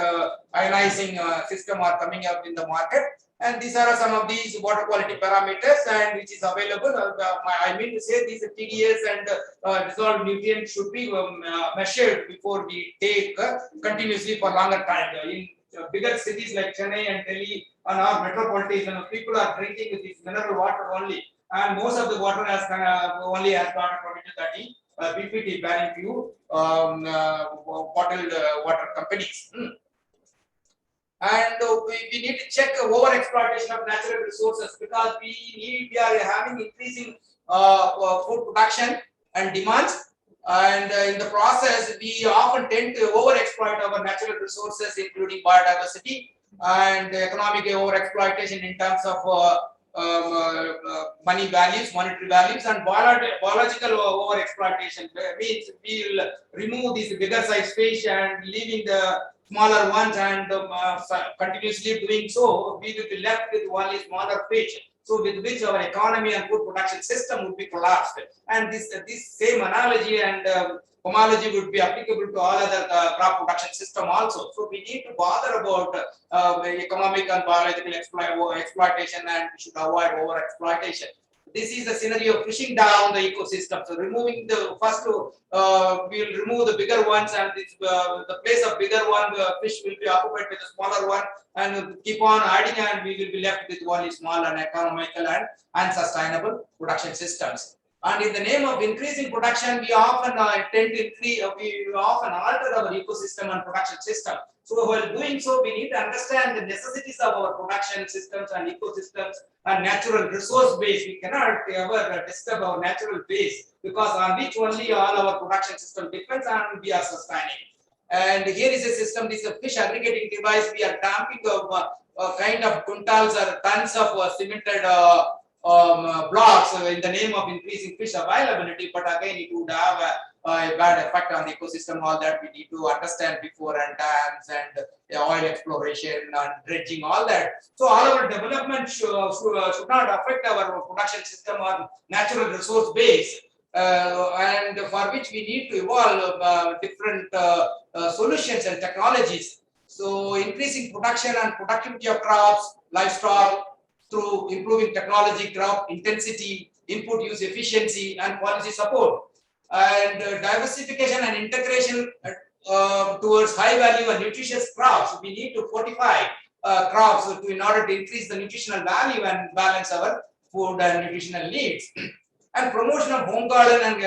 ionizing system are coming up in the market. And these are some of these water quality parameters, and which is available. I mean to say these TDS and dissolved nutrients should be measured before we take continuously for longer time. In bigger cities like Chennai and Delhi and our metropolitan, people are drinking this mineral water only, and most of the water has only has got 20 to 30 PPT banning few bottled water companies. And we need to check over exploitation of natural resources, because we are having increasing food production and demands, and in the process we often tend to over exploit our natural resources, including biodiversity and economic over exploitation in terms of money values, monetary values, and biological over exploitation. Means we will remove these bigger size fish and leaving the smaller ones, and continuously doing so, we will be left with only smaller fish. So with which our economy and food production system would be collapsed. And this same analogy and homology would be applicable to all other crop production system also. So we need to bother about economic and biological exploitation, and we should avoid over exploitation. This is the scenario of pushing down the ecosystem. So removing the first, we will remove the bigger ones, and this, the place of bigger one, the fish will be occupied with the smaller one, and keep on adding, and we will be left with only small and economical and unsustainable production systems. And in the name of increasing production, we often tend to increase, we often alter our ecosystem and production system. So while doing so, we need to understand the necessities of our production systems and ecosystems and natural resource base. We cannot ever disturb our natural base, because on which only all our production system depends, and we are sustaining. And here is a system, this is a fish aggregating device. We are dumping of kind of quintals or tons of cemented blocks in the name of increasing fish availability, but again it would have a bad effect on the ecosystem. All that we need to understand before, and dams and oil exploration and dredging, all that. So all our development should not affect our production system or natural resource base, and for which we need to evolve different solutions and technologies. So increasing production and productivity of crops, livestock, through improving technology, crop intensity, input use efficiency, and policy support, and diversification and integration towards high value and nutritious crops. We need to fortify crops in order to increase the nutritional value and balance our food and nutritional needs. And promotion of home garden and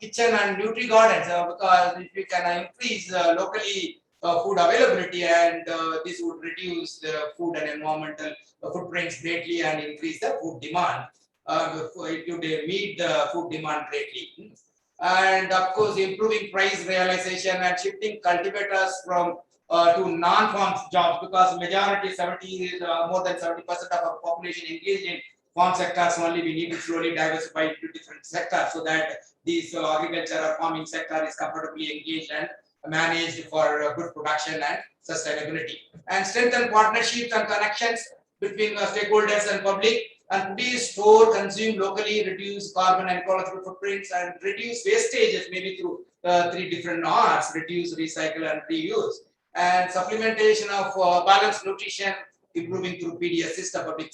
kitchen and nutri gardens, because if we can increase locally food availability, and this would reduce the food and environmental footprints greatly and increase the food demand. It would meet the food demand greatly. And of course, improving price realization and shifting cultivators from to non-farm jobs, because majority 70 is more than 70% of our population engaged in farm sectors only. We need to slowly diversify into different sectors so that this agriculture or farming sector is comfortably engaged and managed for good production and sustainability. And strengthen partnerships and connections between stakeholders and public, and produce, store, consume locally, reduce carbon and ecological footprints, and reduce wastages maybe through 3 different R's: reduce, recycle, and reuse. And supplementation of balanced nutrition, improving through PDS system, public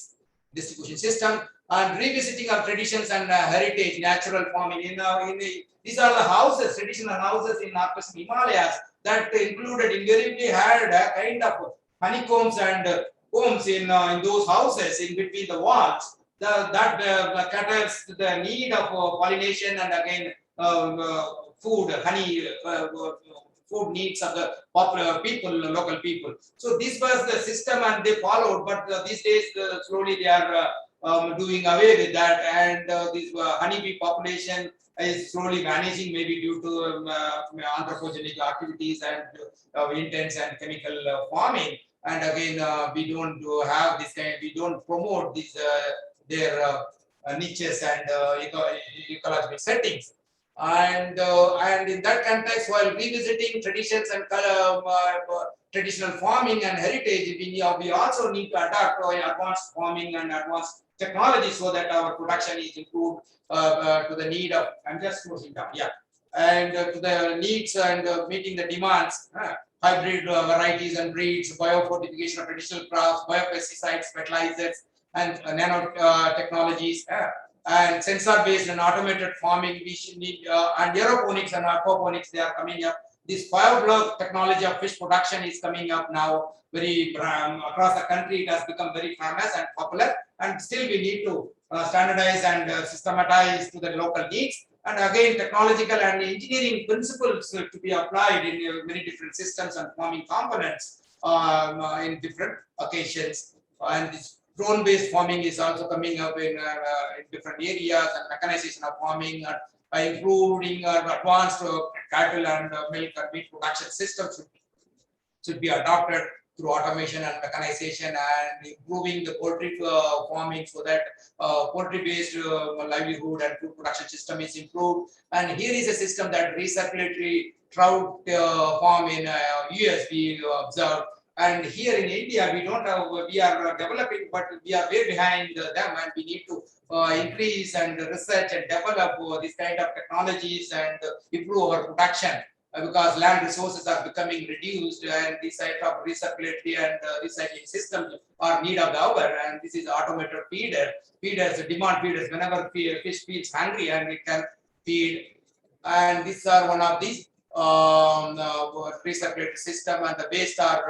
distribution system, and revisiting of traditions and heritage, natural farming. These are the houses, traditional houses in Northwest Himalayas that included invariably had a kind of honeycombs and combs in those houses in between the walls. That caters to the need of pollination and again food, honey, food needs of the popular people, local people. So this was the system and they followed, but these days slowly they are doing away with that, and this honeybee population is slowly vanishing, maybe due to anthropogenic activities and intense and chemical farming. And again, we don't have this kind, we don't promote this their niches and ecological settings. And in that context, while revisiting traditions and traditional farming and heritage, we also need to adapt advanced farming and advanced technology so that our production is improved to the need of, I'm just closing down, yeah, and to the needs and meeting the demands, hybrid varieties and breeds, biofortification of traditional crops, biopesticides, fertilizers, and nanotechnologies, and sensor-based and automated farming. We should need, and aeroponics and aquaponics, they are coming up. This five-block technology of fish production is coming up now very across the country. It has become very famous and popular, and still we need to standardize and systematize to the local needs. And again, technological and engineering principles to be applied in many different systems and farming components in different occasions. And this drone-based farming is also coming up in different areas, and mechanization of farming, including advanced cattle and milk and meat production systems should be adopted through automation and mechanization, and improving the poultry farming so that poultry-based livelihood and food production system is improved. And here is a system that recirculatory trout farm in US we observed. And here in India, we don't have, we are developing, but we are way behind them, and we need to increase and research and develop this kind of technologies and improve our production. Because land resources are becoming reduced, and this type of recirculatory and recycling systems are need of the hour. And this is automated feeders, demand feeders. Whenever fish feels hungry, and it can feed. And these are one of these recirculatory system, and the waste are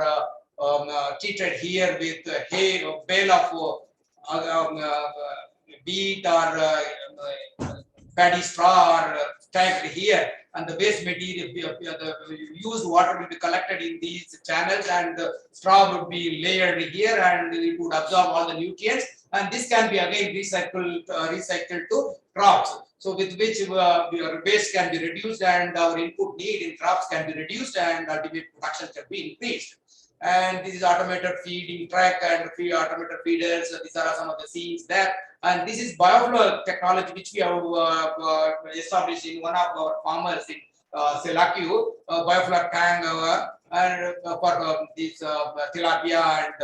treated here with hay, bale of wheat or paddy straw are stacked here, and the waste material, the used water will be collected in these channels, and the straw would be layered here, and it would absorb all the nutrients, and this can be again recycled to crops. So with which your waste can be reduced, and our input need in crops can be reduced, and ultimate production can be increased. And this is automated feeding track and automated feeders. These are some of the scenes there. And this is bioflow technology, which we have established in one of our farmers in Selakyu, bioflow tank and for this tilapia and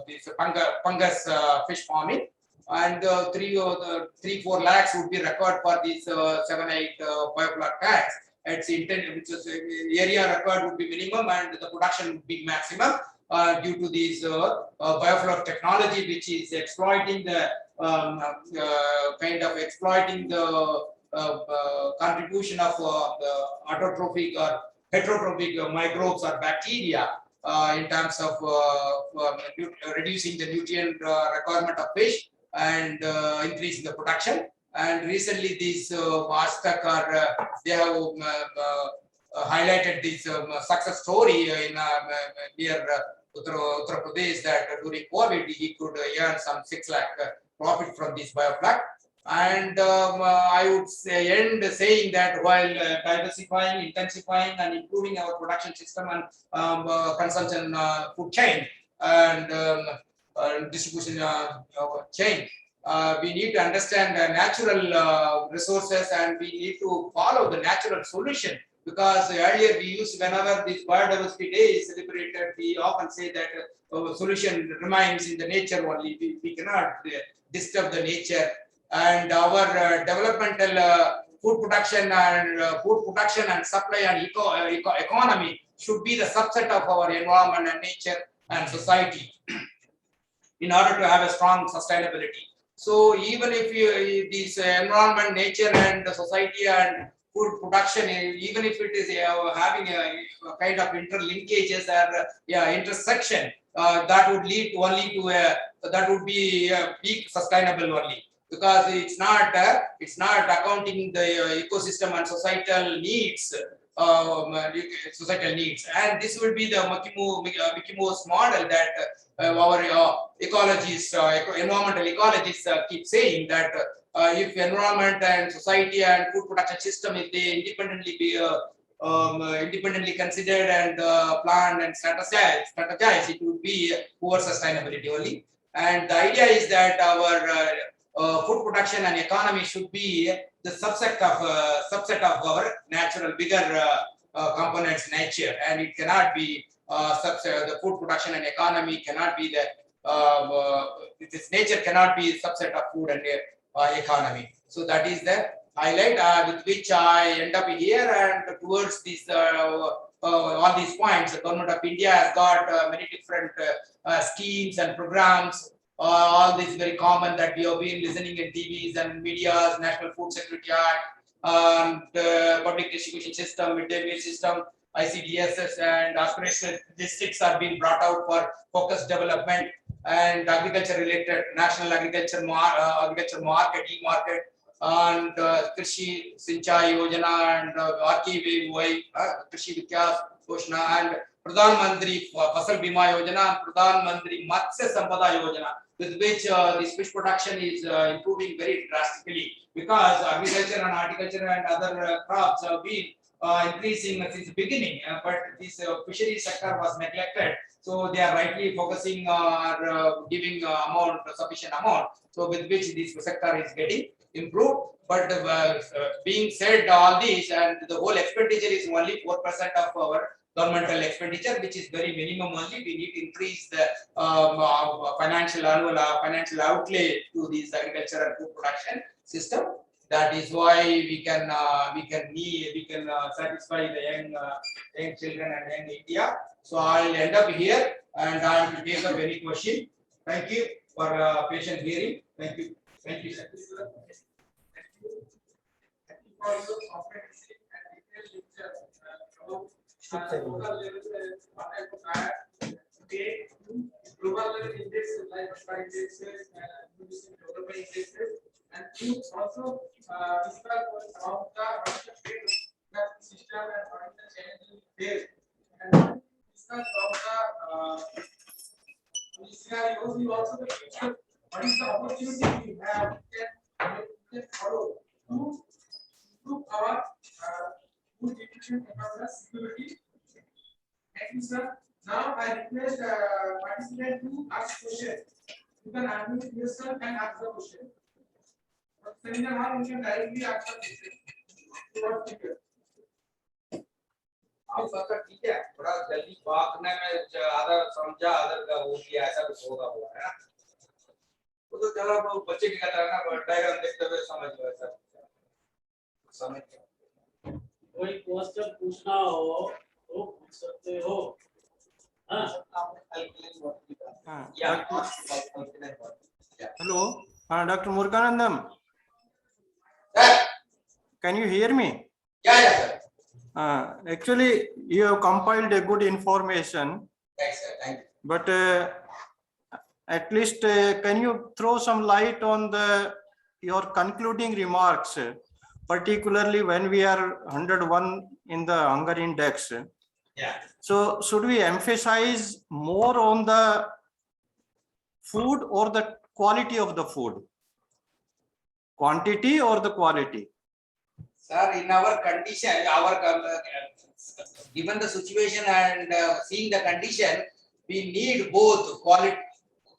this fungus fish farming. And 3-4 lakhs would be required for these 7-8 bioflow tanks. Its intended, which is area required would be minimum, and the production would be maximum due to this bioflow technology, which is exploiting the kind of exploiting the contribution of the autotrophic or heterotrophic microbes or bacteria in terms of reducing the nutrient requirement of fish and increasing the production. And recently, these Aztec they have highlighted this success story in near Uttar Pradesh, that during COVID he could earn some 6 lakh profit from this bioflak. And I would end saying that while diversifying, intensifying, and improving our production system and consumption food chain, and distribution chain. We need to understand natural resources, and we need to follow the natural solution. Because earlier we used, whenever this biodiversity day is celebrated, we often say that solution remains in the nature only. We cannot disturb the nature, and our developmental food production and supply and economy should be the subset of our environment and nature and society in order to have a strong sustainability. So even if this environment, nature and society and food production, even if it is having a kind of interlinkages or intersection, that would lead only to that would be peak sustainable only, because it's not accounting the ecosystem and societal needs. And this will be the Mikimo's model that our ecologists, environmental ecologists keep saying that if environment and society and food production system, if they independently be independently considered and planned and strategized, it would be poor sustainability only. And the idea is that our food production and economy should be the subset of our natural bigger components nature, and it cannot be subset. The food production and economy cannot be the this nature cannot be subset of food and economy. So that is the highlight with which I end up here, and towards this all these points, the government of India has got many different schemes and programs. All this very common that we have been listening in TVs and medias, National Food Security Act, public distribution system, midday meal system, ICAR-IISWC, and aspirational districts are being brought out for focused development and agriculture related national agriculture market, e-market, and Krishi Sinchai Yojana and RKVY, Krishi Vikas Yojana, and Pradhan Mantri Fasal Bima Yojana, and Pradhan Mantri Matsya Sampada Yojana, with which the fish production is improving very drastically, because agriculture and horticulture and other crops have been increasing since the beginning, but this fishery sector was neglected. So they are rightly focusing or giving sufficient amount, so with which this sector is getting improved. But being said all this, and the whole expenditure is only 4% of our governmental expenditure, which is very minimum only. We need to increase the financial outlay to this agriculture and food production system. That is why we can satisfy the young children and young India. So I'll end up here, and I will take up any question. Thank you for patient hearing. Thank you. Thank you, sir. For your comprehensive and detailed lecture about local level global level indexes like indexes and development indexes, and you also discuss about the system and what is the challenges there, and discuss about the scenarios. You also the future, what is the opportunity we have can follow to improve our food nutrition and security. Thank you, sir. Now I request participant to ask question. You can unmute yourself and ask the question. But seminar hall, you can directly ask the question. What figure? आप सबका ठीक है, थोड़ा जल्दी भागने में आधा समझा आधा का हो गया, ऐसा कुछ होगा हुआ है ना, वो तो चलो वो बच्चे की कथा है ना, डायग्राम देखते हुए समझ लो ऐसा समझ कोई क्वेश्चन पूछना हो तो पूछ सकते हो। Hello, Dr. Muruganandam. Can you hear me? Yeah, sir. Actually, you have compiled a good information. Thanks, sir. Thank you. But at least can you throw some light on your concluding remarks, particularly when we are 101 in the hunger index? Yeah. So should we emphasize more on the food or the quality of the food? Quantity or the quality? Sir, in our condition, given the situation and seeing the condition, we need both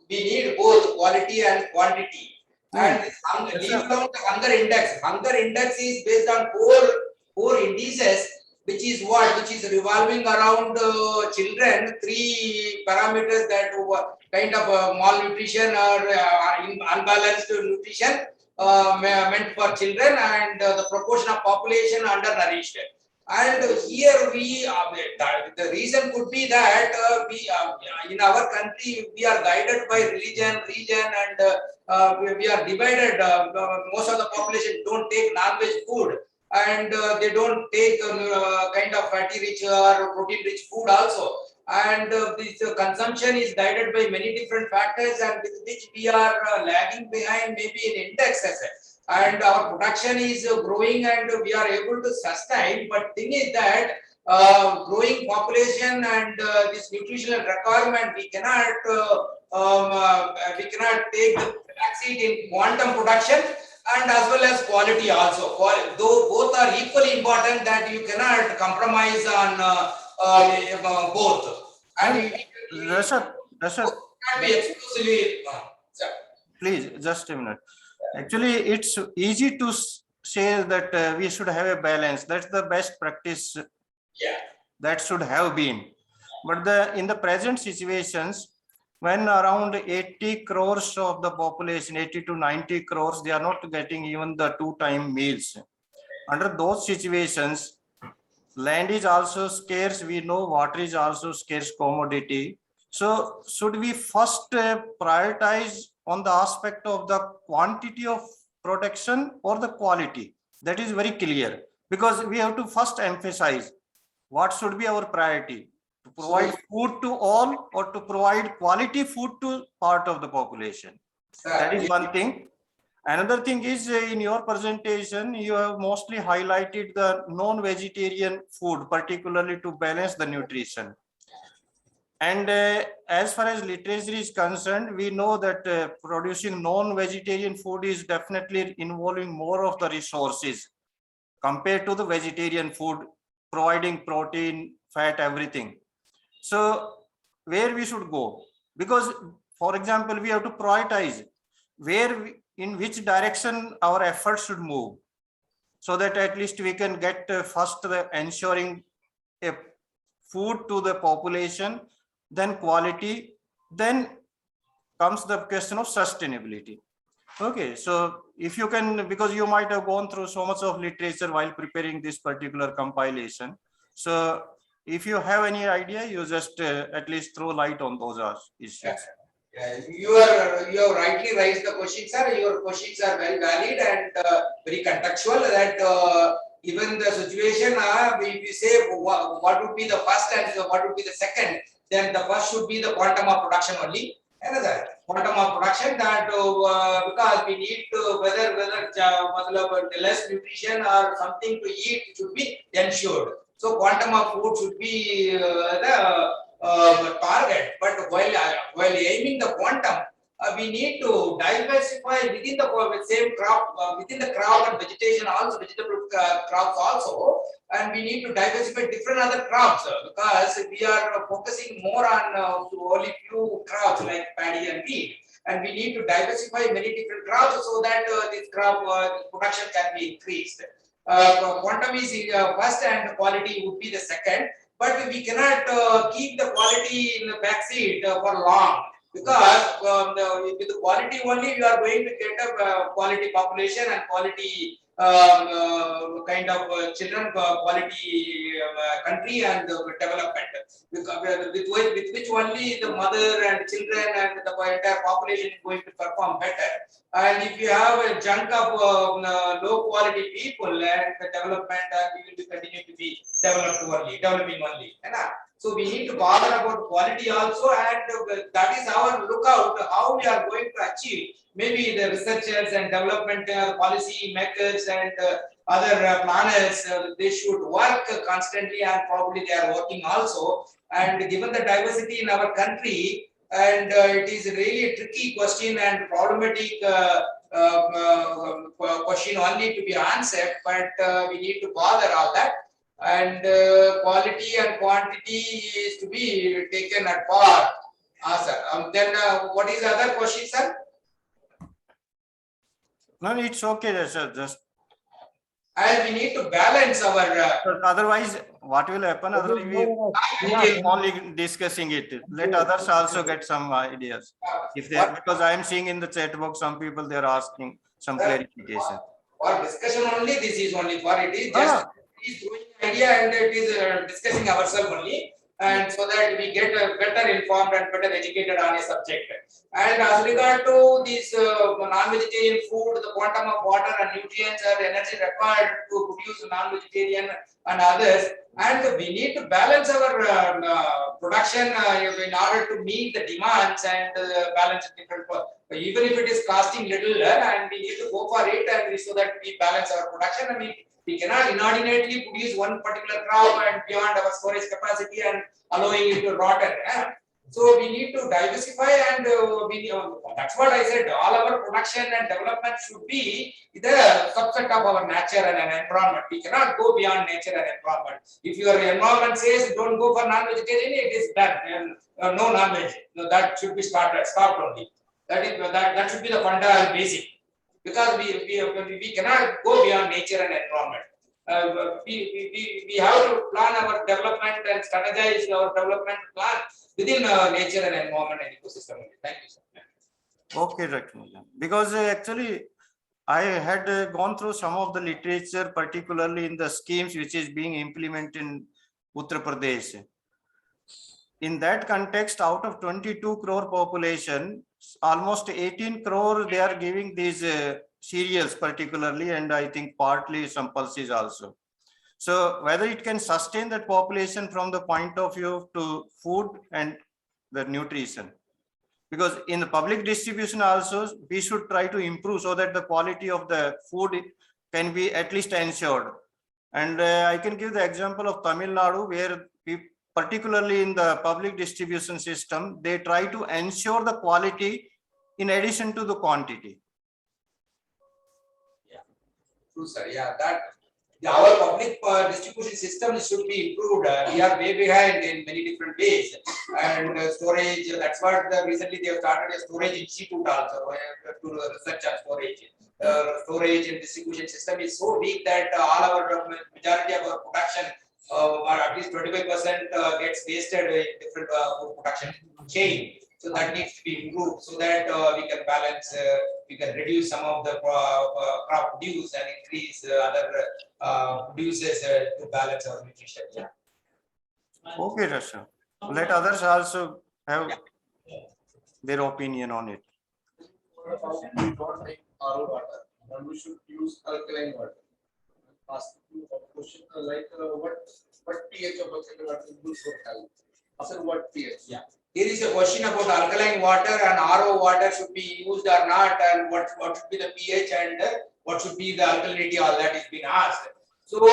we need both quality and quantity. And this Yes, leave sir. out the hunger index. Hunger index is based on four indices, which is what? Which is revolving around children, three parameters that kind of malnutrition or unbalanced nutrition meant for children, and the proportion of population undernourished. And here the reason could be that we in our country we are guided by religion, region, and we are divided. Most of the population don't take non-veg food, and they don't take kind of fatty rich or protein rich food also. And this consumption is guided by many different factors, and with which we are lagging behind maybe in indexes. And our production is growing and we are able to sustain. But thing is that growing population and this nutritional requirement, we cannot take the backseat in quantum production and as well as quality also. Though both are equally important, that you cannot compromise on both. And Rashad, cannot be exclusively. please, just a minute. Actually, it's easy to say that we should have a balance. That's the best practice Yeah. that should have been. But in the present situations, when around 80 crores of the population, 80 to 90 crores, they are not getting even the 2-time meals. Under those situations, land is also scarce. We know water is also scarce commodity. So should we first prioritize on the aspect of the quantity of production or the quality? That is very clear, because we have to first emphasize what should be our priority: to provide food to all or to provide quality food to part of the population. That is one thing. Another thing is, in your presentation, you have mostly highlighted the non-vegetarian food, particularly to balance the nutrition. And as far as literature is concerned, we know that producing non-vegetarian food is definitely involving more of the resources compared to the vegetarian food, providing protein, fat, everything. So where we should go? Because, for example, we have to prioritize in which direction our efforts should move, so that at least we can get first the ensuring a food to the population, then quality, then comes the question of sustainability. Okay, so if you can, because you might have gone through so much of literature while preparing this particular compilation, so if you have any idea, you just at least throw light on those issues. You have rightly raised the question, sir. Your questions are very valid and very contextual. That given the situation, if you say what would be the first and what would be the second, then the first should be the quantum of production only. Another quantum of production, that because we need to whether less nutrition or something to eat should be ensured. So quantum of food should be the target. But while aiming the quantum, we need to diversify within the same crop, within the crop and vegetation also, vegetable crops also, and we need to diversify different other crops because we are focusing more on only few crops like paddy and wheat, and we need to diversify many different crops so that this crop production can be increased. Quantum is first and quality would be the second, but we cannot keep the quality in the backseat for long, because with the quality only you are going to get a quality population and quality kind of children, quality country and development, with which only the mother and children and the entire population is going to perform better. And if you have a chunk of low quality people, and the development we will be continue to be developing only. So we need to bother about quality also, and that is our lookout how we are going to achieve. Maybe the researchers and development policy makers and other planners, they should work constantly, and probably they are working also. And given the diversity in our country, and it is really a tricky question and problematic question only to be answered, but we need to bother all that. And quality and quantity is to be taken at par. Sir. Then what is the other question, sir? No, it's okay, sir. Just And we need to balance our. otherwise, what will happen? Otherwise, we keep only discussing it. Let others also get some ideas. If they, because I am seeing in the chat box, some people they are asking some clarification. For discussion only, this is only for it is just it is throwing idea and it is discussing ourselves only, and so that we get better informed and better educated on a subject. And as regard to this non-vegetarian food, the quantum of water and nutrients or energy required to produce non-vegetarian and others, and we need to balance our production in order to meet the demands and balance different. Even if it is costing little, and we need to go for it, and so that we balance our production, and we cannot inordinately produce one particular crop and beyond our storage capacity and allowing it to rot. So we need to diversify, and that's what I said. All our production and development should be the subset of our nature and an environment. We cannot go beyond nature and environment. If your environment says don't go for non-vegetarian, it is done. And no non-veg. No, that should be stopped only. That should be the fundamental basic, because we cannot go beyond nature and environment. We have to plan our development and strategize our development plan within nature and environment and ecosystem. Thank you, sir. Okay, Rakshmi. Because actually, I had gone through some of the literature, particularly in the schemes which is being implemented in Uttar Pradesh. In that context, out of 22 crore population, almost 18 crore they are giving these cereals particularly, and I think partly some pulses also. So whether it can sustain that population from the point of view to food and the nutrition, because in the public distribution also we should try to improve so that the quality of the food can be at least ensured. And I can give the example of Tamil Nadu, where particularly in the public distribution system, they try to ensure the quality in addition to the quantity. Yeah, true, sir. Yeah, that our public distribution system should be improved. We are way behind in many different ways, and storage. That's what recently they have started a storage institute also to research on storage. Storage and distribution system is so weak that all our majority of our production, or at least 25%, gets wasted in different food production chain. So that needs to be improved so that we can balance, we can reduce some of the crop produce and increase other produces to balance our nutrition. Yeah. Okay, Rasha. Let others also have their opinion on it. We don't make RO water, and we should use alkaline water. Ask you a question like what pH of alkaline water is good for health? After what pH? Yeah. Here is a question about alkaline water and RO water should be used or not, and what should be the pH and what should be the alkalinity. All that is being asked. So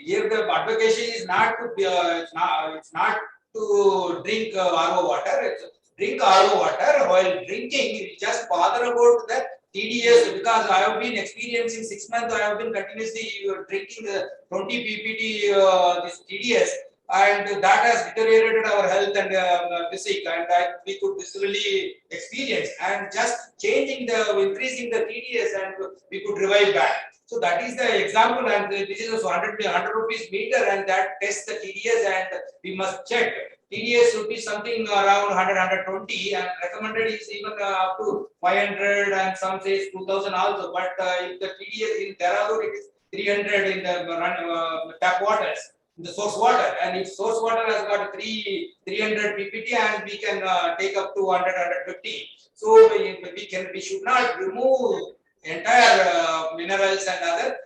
here the advocacy is not to be, it's not to drink RO water. It's drink RO water. While drinking, you just bother about the TDS, because I have been experiencing 6 months. I have been continuously drinking 20 ppt this TDS, and that has deteriorated our health and physique, and that we could visibly experience. And just changing increasing the TDS, and we could revive back. So that is the example, and this is also 100 rupees meter, and that tests the TDS, and we must check. TDS should be something around 100, 120, and recommended is even up to 500, and some says 2000 also. But if the TDS in Dehradun, it is 300 in the tap waters, in the source water, and if source water has got 300 ppt, and we can take up to 100, 150. So we should not remove entire minerals and other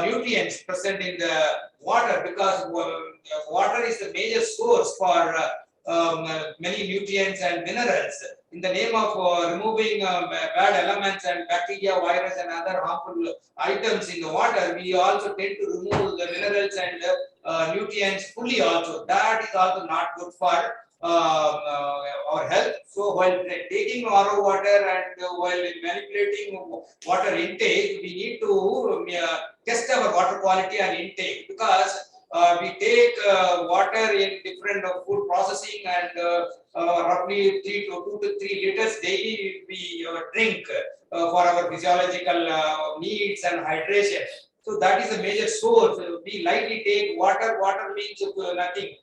nutrients present in the water, because water is the major source for many nutrients and minerals. In the name of removing bad elements and bacteria, virus, and other harmful items in the water, we also tend to remove the minerals and nutrients fully also. That is also not good for our health. So while taking RO water and while manipulating water intake, we need to test our water quality and intake, because we take water in different food processing, and roughly 2 to 3 liters daily we drink for our physiological needs and hydration. So that is a major source. We lightly take water. Water means nothing.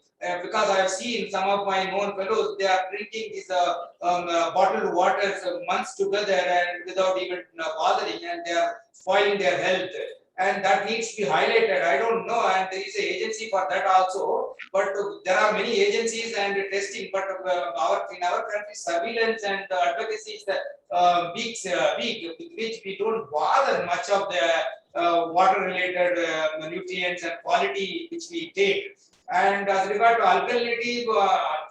Because I have seen some of my known fellows, they are drinking this bottled water months together and without even bothering, and they are spoiling their health. And that needs to be highlighted. I don't know, and there is an agency for that also. But there are many agencies and testing. But in our country, surveillance and advocacy is weak, with which we don't bother much of the water-related nutrients and quality which we take. And as regard to alkalinity,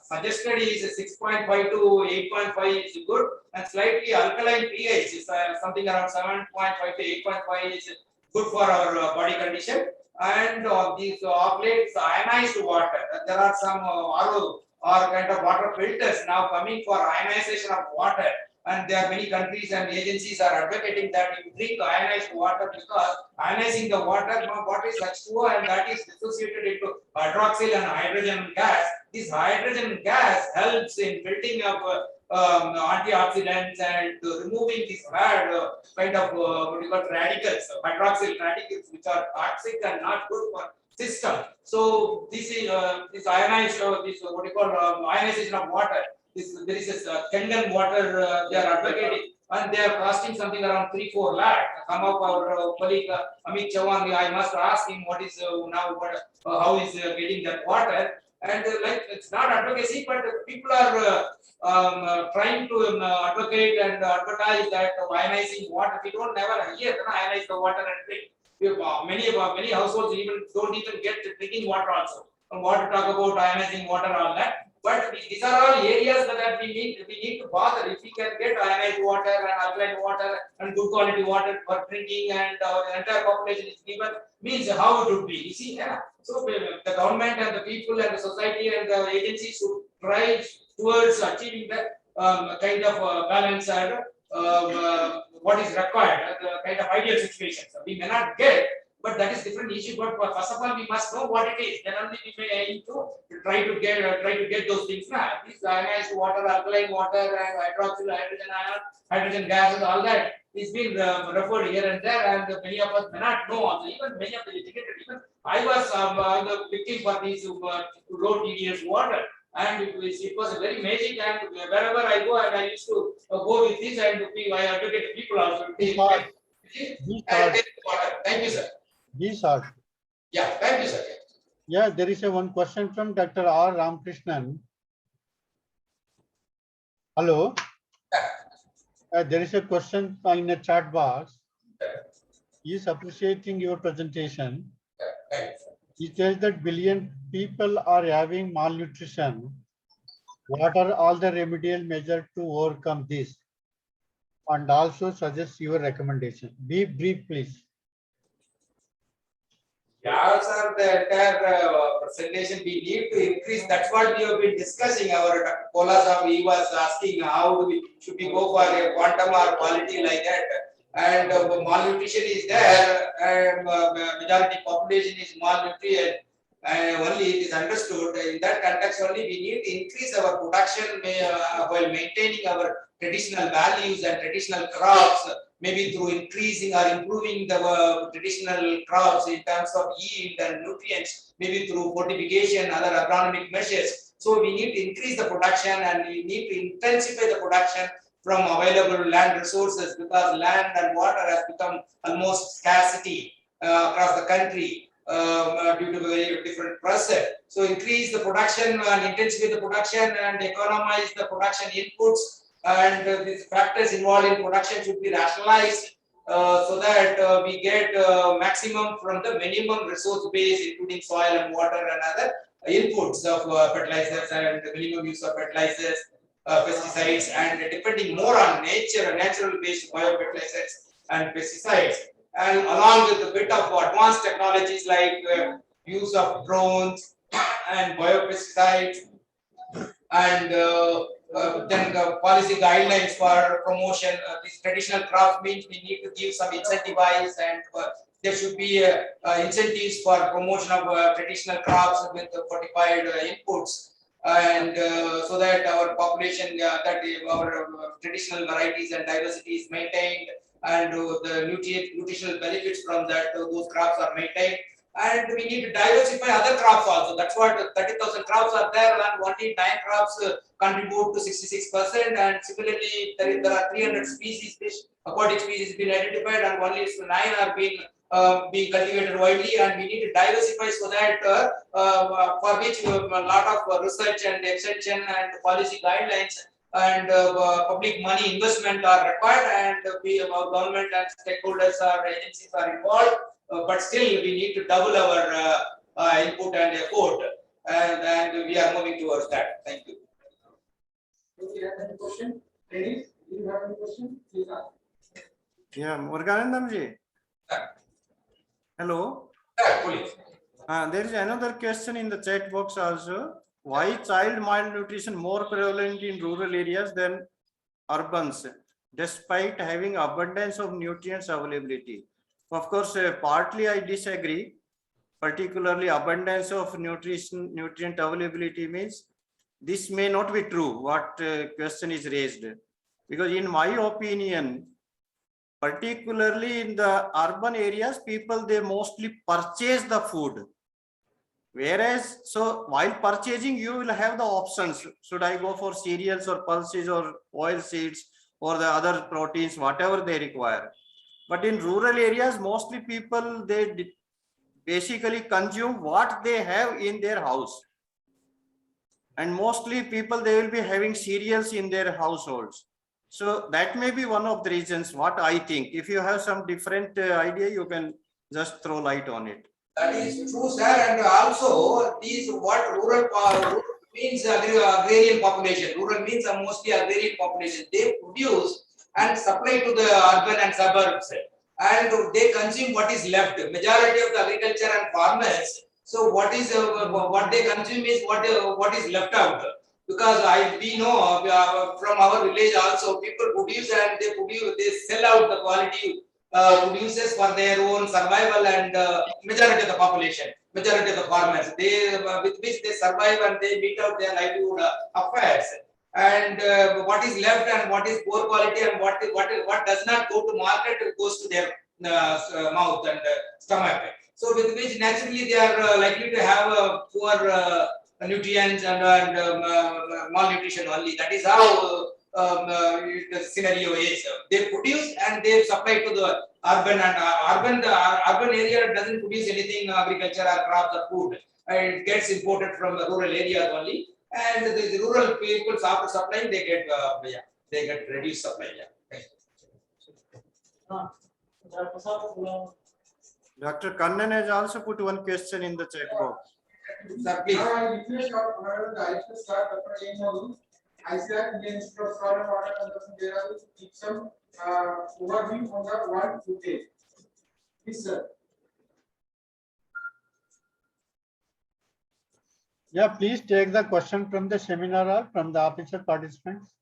suggested is 6.5 to 8.5 is good, and slightly alkaline pH is something around 7.5 to 8.5 is good for our body condition. And these of late ionized water. There are some RO or kind of water filters now coming for ionization of water. And there are many countries and agencies are advocating that you drink ionized water, because ionizing the water is H2O, and that is dissociated into hydroxyl and hydrogen gas. This hydrogen gas helps in building up antioxidants and removing these bad kind of what you call radicals, hydroxyl radicals, which are toxic and not good for system. So this is this ionized this what you call ionization of water. There is a Kenyan water they are advocating, and they are costing something around 3-4 lakh. Some of our colleague Amit Chauhan, I must ask him what is now how is getting that water. And like it's not advocacy, but people are trying to advocate and advertise that ionizing water. We don't never hear ionize the water and drink. Many households even don't even get drinking water also. And what to talk about ionizing water, all that. But these are all areas that we need to bother. If we can get ionized water and alkaline water and good quality water for drinking, and the entire population is given, means how it would be. You see, yeah. So the government and the people and the society and the agencies should try towards achieving that kind of balance and what is required, the kind of ideal situations. We may not get, but that is different issue. But first of all, we must know what it is. Then only we may aim to try to get those things. Now, this ionized water, alkaline water, and hydroxyl, hydrogen ion, hydrogen gas, and all that is being referred here and there, and many of us may not know. Also, even many of the educated, even I was the victim for these low TDS water. And it was very magic, and wherever I go, and I used to go with this, and I advocate people also. Thank you, sir. These are. Yeah, thank you, sir. Yeah, there is one question from Dr. R. Ramakrishnan. Hello. There is a question in the chat box. He is appreciating your presentation. He says that billion people are having malnutrition. What are all the remedial measures to overcome this? And also suggest your recommendation. Be brief, please. Yeah, sir, the entire presentation we need to increase. That's what we have been discussing. Our Dr. Mahotsav, he was asking how should we go for a quantum or quality like that. And malnutrition is there, and majority population is malnutrition. And only it is understood in that context only we need to increase our production while maintaining our traditional values and traditional crops, maybe through increasing or improving the traditional crops in terms of yield and nutrients, maybe through fortification, other agronomic measures. So we need to increase the production, and we need to intensify the production from available land resources, because land and water has become almost scarcity across the country. Due to very different process. So increase the production and intensify the production and economize the production inputs, and these factors involved in production should be rationalized so that we get maximum from the minimum resource base, including soil and water and other inputs of fertilizers and the minimum use of fertilizers, pesticides, and depending more on nature, natural based biofertilizers and pesticides. And along with a bit of advanced technologies like use of drones and biopesticides, and then the policy guidelines for promotion. These traditional crops means we need to give some incentivize, and there should be incentives for promotion of traditional crops with fortified inputs, and so that our population, that our traditional varieties and diversity is maintained, and the nutritional benefits from that, those crops are maintained. And we need to diversify other crops also. That's what 30,000 crops are there, and only 9 crops contribute to 66%. And similarly, there are 300 species, fish, aquatic species been identified, and only 9 are being cultivated widely. And we need to diversify so that for which a lot of research and extension and policy guidelines and public money investment are required, and our government and stakeholders or agencies are involved. But still, we need to double our input and effort, and we are moving towards that. Thank you. Do you have any question? Ladies, do you have any question? Please ask. Yeah, Muruganandam ji. Hello. Please. There is another question in the chat box also. Why child malnutrition more prevalent in rural areas than urbans, despite having abundance of nutrients availability? Of course, partly I disagree. Particularly, abundance of nutrient availability means this may not be true. What question is raised? Because in my opinion, particularly in the urban areas, people, they mostly purchase the food. Whereas, so while purchasing, you will have the options. Should I go for cereals or pulses or oil seeds or the other proteins, whatever they require. But in rural areas, mostly people, they basically consume what they have in their house. And mostly people, they will be having cereals in their households. So that may be one of the reasons, what I think. If you have some different idea, you can just throw light on it. That is true, sir. And also, these what rural means agrarian population. Rural means mostly agrarian population. They produce and supply to the urban and suburbs, and they consume what is left. Majority of the agriculture and farmers. So what is what they consume is what is left out. Because we know from our village also, people produce and they sell out the quality producers for their own survival, and majority of the population, majority of the farmers, they with which they survive and they meet out their livelihood affairs. And what is left and what is poor quality and what does not go to market goes to their mouth and stomach. So with which naturally they are likely to have poor nutrients and malnutrition only. That is how the scenario is. They produce and they supply to the urban, and urban area doesn't produce anything, agriculture or crops or food. It gets imported from the rural areas only, and the rural people after supplying they get reduced supply. Dr. Kannan has also put one question in the chat box. Sir, please. Now I request our ICAR staff, Dr. ICAR, Indian Institute of Soil and Water Conservation, Dehradun, to keep some overview on the one today. Please, sir. Yeah, please take the question from the seminar or from the officer participants.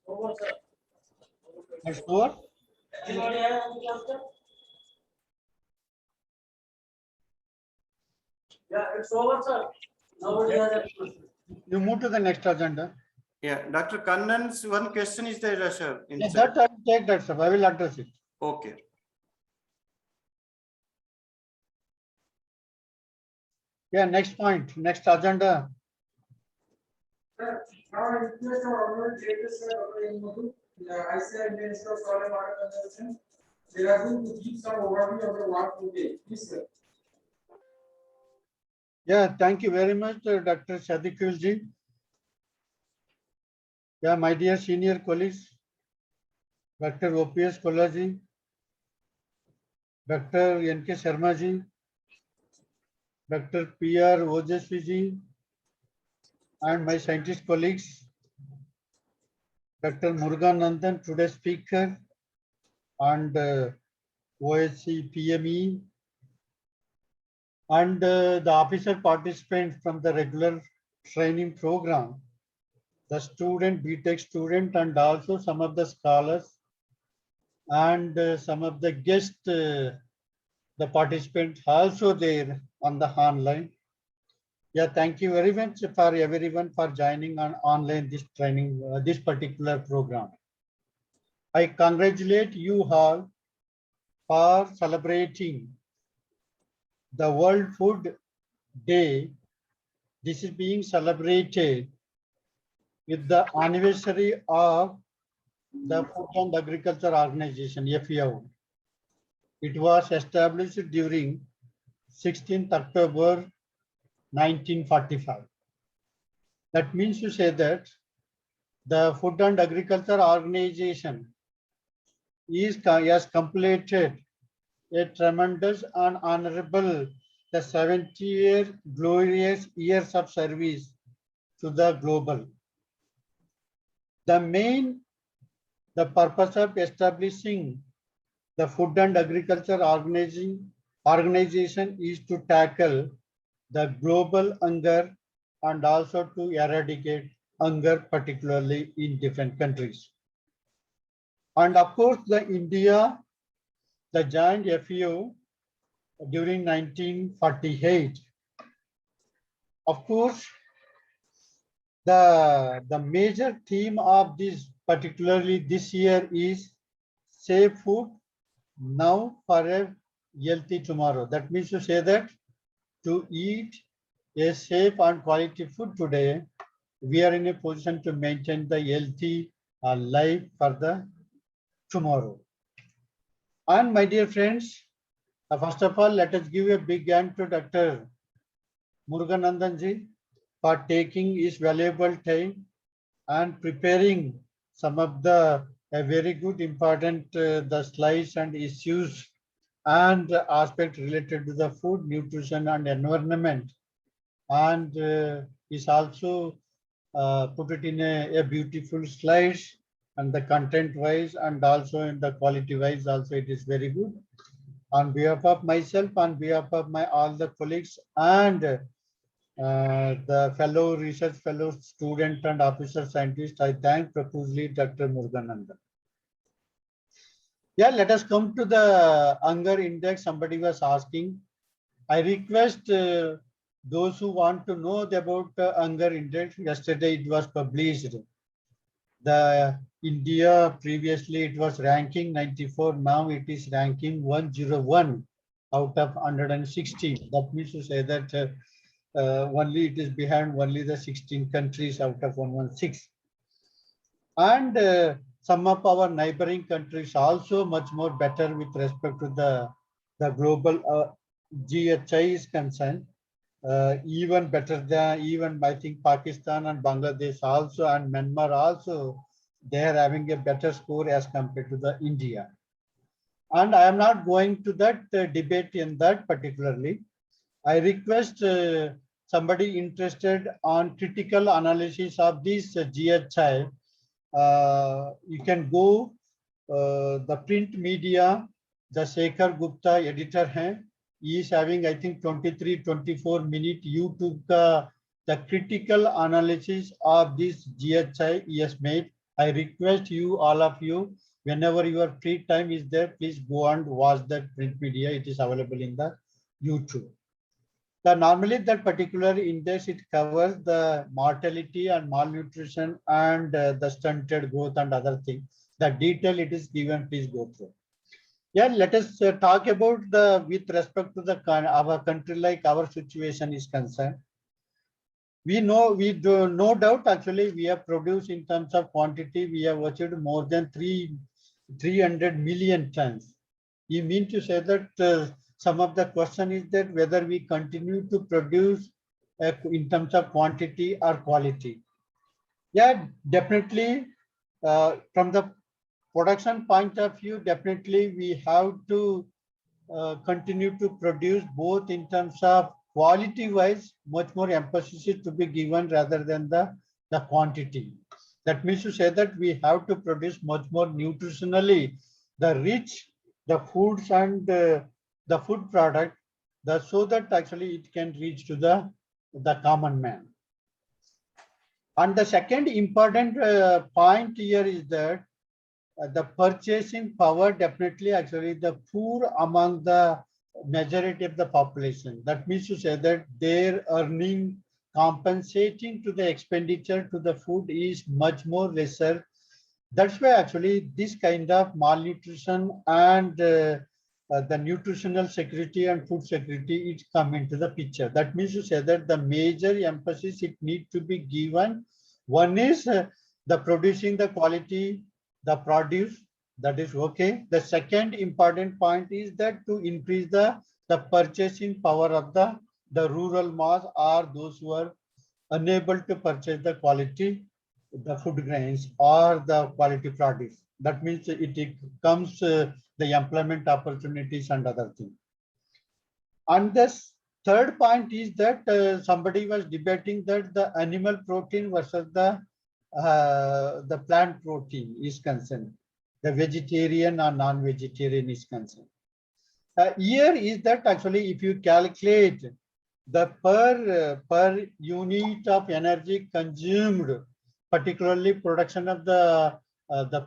Over, sir. It's over. Anybody have any question? Yeah, it's over, sir. Nobody has any question. You move to the next agenda. Yeah, Dr. Kannan's one question is there, sir. In Yes, chat. that I will take that, sir. I will address it. Okay. Yeah, next point, next agenda. Sir, now I request our honorable director, sir, Dr. ICAR, Indian Institute of Soil and Water Conservation, Dehradun, to give some overview of the one today. Please, sir. Yeah, thank you very much, Dr. Shadikul ji. Yeah, my dear senior colleagues, Dr. OPS Kolaji, Dr. N.K. Sharma ji, Dr. P.R. Ojasvi ji, and my scientist colleagues, Dr. Muruganandam, today's speaker, and OSC PME, and the officer participants from the regular training program, the student, BTech student, and also some of the scholars and some of the guests, the participants also there on the online. Yeah, thank you very much for everyone for joining on online this training, this particular program. I congratulate you all for celebrating the World Food Day. This is being celebrated with the anniversary of the Food and Agriculture Organization, FAO. It was established during 16th October 1945. That means to say that the Food and Agriculture Organization has completed a tremendous and honorable the 70-year glorious years of service to the global. The purpose of establishing the Food and Agriculture Organization is to tackle the global hunger and also to eradicate hunger, particularly in different countries. And of course, the India, the joined FAO during 1948. Of course, the major theme of this, particularly this year, is safe food now for a healthy tomorrow. That means to say that to eat a safe and quality food today, we are in a position to maintain the healthy life for the tomorrow. And my dear friends, first of all, let us give a big hand to Dr. Muruganandam ji for taking his valuable time and preparing some of the very good important the slides and issues and aspects related to the food, nutrition and environment, and is also put it in a beautiful slides, and the content wise and also in the quality wise also it is very good. On behalf of myself, on behalf of my all the colleagues and the fellow research fellow student and officer scientist, I thank profusely Dr. Muruganandam. Yeah, let us come to the hunger index. Somebody was asking. I request those who want to know about hunger index. Yesterday it was published. The India previously it was ranking 94. Now it is ranking 101 out of 160. That means to say that only it is behind only the 16 countries out of 116. And some of our neighboring countries also much more better with respect to the global GHI is concerned. Even better than even I think Pakistan and Bangladesh also and Myanmar also, they are having a better score as compared to the India. And I am not going to that debate in that particularly. I request somebody interested on critical analysis of this GHI. You can go the print media, the Shekhar Gupta editor hai. He is having I think 23-24 minute YouTube the critical analysis of this GHI he has made. I request you, all of you, whenever your free time is there, please go and watch that print media. It is available in the YouTube. Normally that particular index, it covers the mortality and malnutrition and the stunted growth and other things. The detail it is given, please go through. Yeah, let us talk about with respect to our country, like our situation is concerned. We do no doubt actually we have produced in terms of quantity, we have achieved more than 300 million tons. You mean to say that some of the question is that whether we continue to produce in terms of quantity or quality. Yeah, definitely from the production point of view, definitely we have to continue to produce both in terms of quality wise, much more emphasis is to be given rather than the quantity. That means to say that we have to produce much more nutritionally the rich, the foods and the food product, so that actually it can reach to the common man. And the second important point here is that the purchasing power definitely actually the poor among the majority of the population. That means to say that their earning compensating to the expenditure to the food is much more lesser. That's why actually this kind of malnutrition and the nutritional security and food security is come into the picture. That means to say that the major emphasis it need to be given. One is the producing the quality, the produce, that is okay. The second important point is that to increase the purchasing power of the rural mass or those who are unable to purchase the quality, the food grains or the quality produce. That means it comes the employment opportunities and other things. And this third point is that somebody was debating that the animal protein versus the plant protein is concerned, the vegetarian or non-vegetarian is concerned. Here is that actually if you calculate the per unit of energy consumed, particularly production of the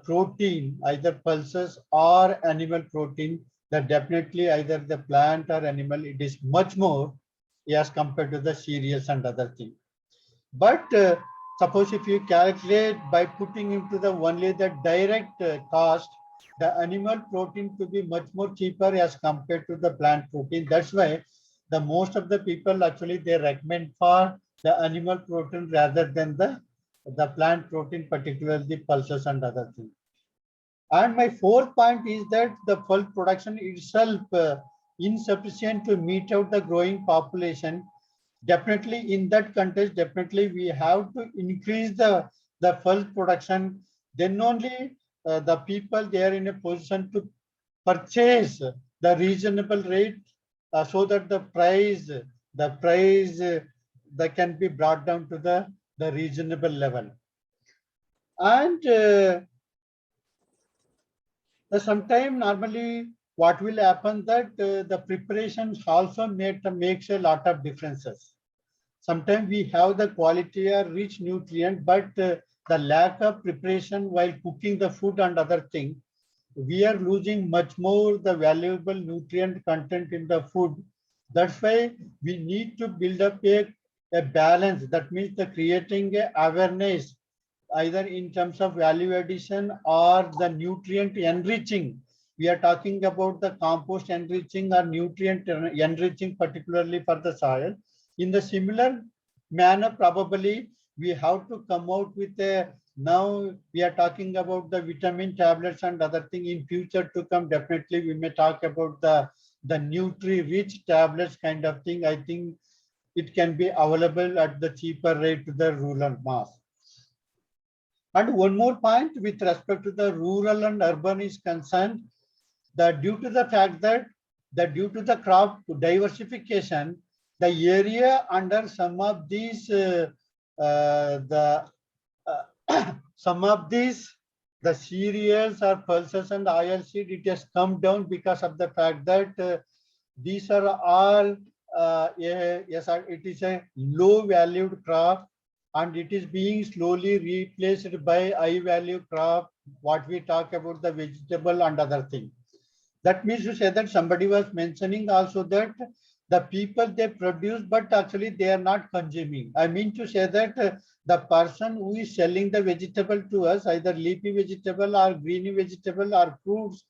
protein, either pulses or animal protein, that definitely either the plant or animal, it is much more as compared to the cereals and other things. But suppose if you calculate by putting into the only the direct cost, the animal protein to be much more cheaper as compared to the plant protein. That's why the most of the people actually they recommend for the animal protein rather than the plant protein, particularly pulses and other things. And my fourth point is that the pulp production itself insufficient to meet out the growing population. Definitely in that context, definitely we have to increase the pulp production. Then only the people they are in a position to purchase the reasonable rate so that the price that can be brought down to the reasonable level. And sometimes normally what will happen that the preparations also makes a lot of differences. Sometimes we have the quality or rich nutrient, but the lack of preparation while cooking the food and other things, we are losing much more the valuable nutrient content in the food. That's why we need to build up a balance. That means the creating a awareness either in terms of value addition or the nutrient enriching. We are talking about the compost enriching or nutrient enriching, particularly for the soil. In the similar manner, probably we have to come out with a, now we are talking about the vitamin tablets and other thing. In future to come, definitely we may talk about the nutri-rich tablets kind of thing. I think it can be available at the cheaper rate to the rural mass. And one more point with respect to the rural and urban is concerned, that due to the fact that due to the crop diversification, the area under some of these some of these the cereals or pulses and oilseed, it has come down because of the fact that these are all yes, it is a low valued crop and it is being slowly replaced by high value crop, what we talk about the vegetable and other things. That means to say that somebody was mentioning also that the people they produce, but actually they are not consuming. I mean to say that the person who is selling the vegetable to us, either leafy vegetable or greeny vegetable or fruits,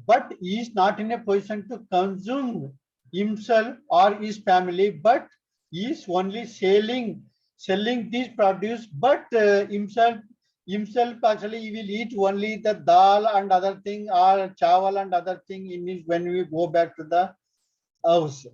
but he is not in a position to consume himself or his family, but he is only selling these produce, but himself actually he will eat only the dal and other thing or chawal and other thing in his, when we go back to the house.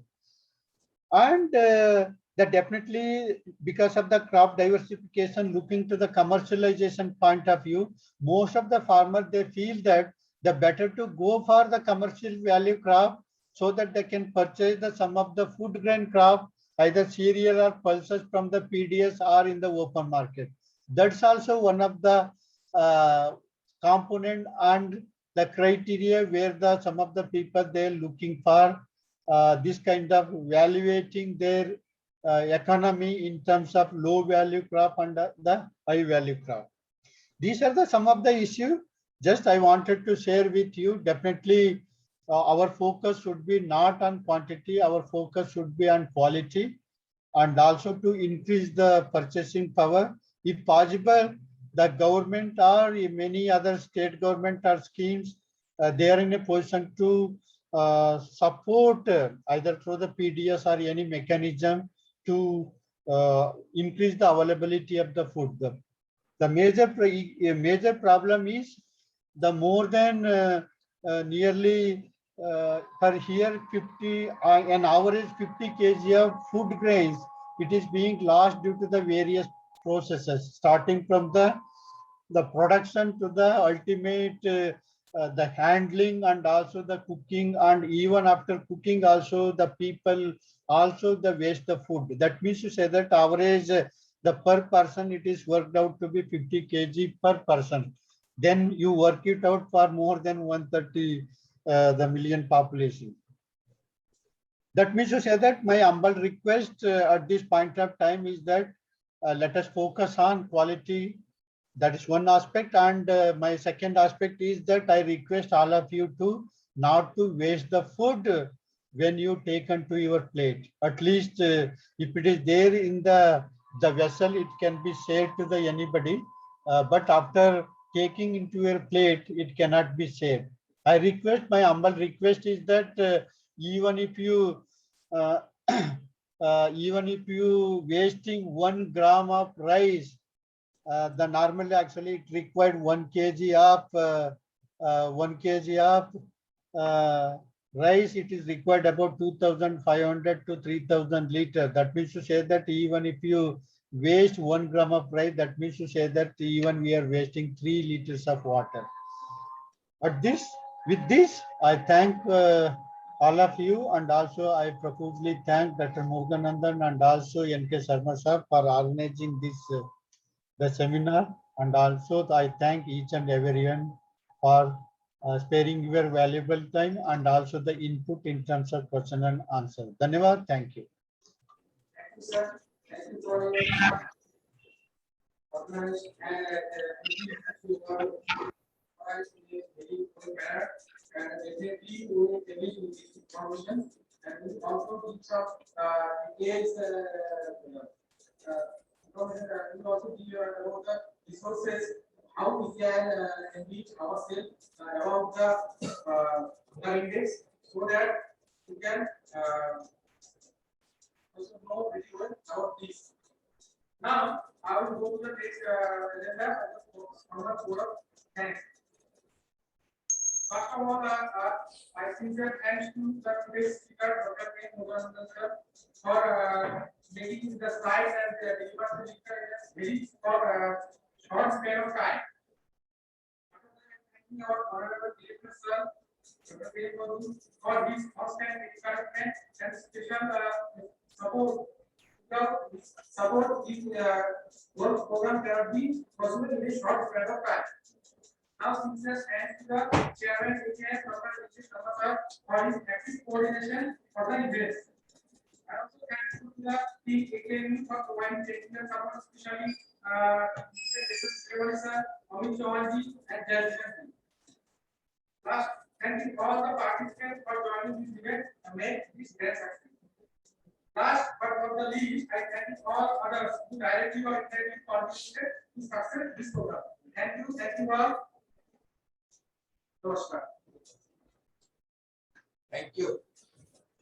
And that definitely because of the crop diversification, looking to the commercialization point of view, most of the farmers they feel that the better to go for the commercial value crop so that they can purchase the some of the food grain crop, either cereal or pulses from the PDS or in the open market. That's also one of the component and the criteria where the some of the people they're looking for this kind of evaluating their economy in terms of low value crop and the high value crop. These are the some of the issues Just I wanted to share with you, definitely our focus should be not on quantity, our focus should be on quality, and also to increase the purchasing power. If possible, the government or many other state government or schemes, they are in a position to support either through the PDS or any mechanism to increase the availability of the food. The major problem is the more than nearly per year 50 an average 50 kg of food grains, it is being lost due to the various processes, starting from the production to the ultimate the handling, and also the cooking, and even after cooking also the people also the waste the food. That means to say that average the per person it is worked out to be 50 kg per person. Then you work it out for more than 130 the million population. That means to say that my humble request at this point of time is that let us focus on quality. That is one aspect. And my second aspect is that I request all of you to not to waste the food when you take onto your plate. At least if it is there in the vessel, it can be shared to the anybody. But after taking into your plate, it cannot be shared. I request, my humble request is that even if you even if you wasting 1 gram of rice, the normally actually it required 1 kg of 1 kg of rice. It is required about 2,500 to 3,000 liters. That means to say that even if you waste 1 gram of rice, that means to say that even we are wasting 3 liters of water. With this, I thank all of you, and also I profusely thank Dr. Muruganandam and also N.K. Sharma sir for organizing this the seminar, and also I thank each and everyone for sparing your valuable time and also the input in terms of question and answer. Dhanyavad, thank you. Thank you, sir. Thank you for your organized and very good manner, and definitely we will finish with this information, and we also give some details information, and we also give you about the resources, how we can enrich ourselves about the index, so that we can also know very well about this. Now, I will go to the next agenda on the code of thanks. First of all, I sincere thanks to the today's speaker, Dr. Muruganandam sir, for making the slides and delivering the lecture in a very short span of time. Thanking our honorable director sir, Dr. Dehradun, for his constant encouragement and special support. Support this work program cannot be possible in a short span of time. Now, sincere thanks to the chairman, ICAR, Dr. Sir, for his active coordination for the event. I also thank to the team ICAR for providing technical support, especially Sir, Amrit and Dehradun. Last, thanking all the participants for joining this event and make this event successful. Last but not the least, I thank all others who directly or indirectly contributed to success this program. Thank you all. Namaskar. Thank you.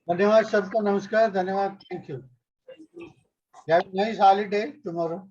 Dhanyavad sabko namaskar. Dhanyavad, thank you. You have a nice holiday tomorrow.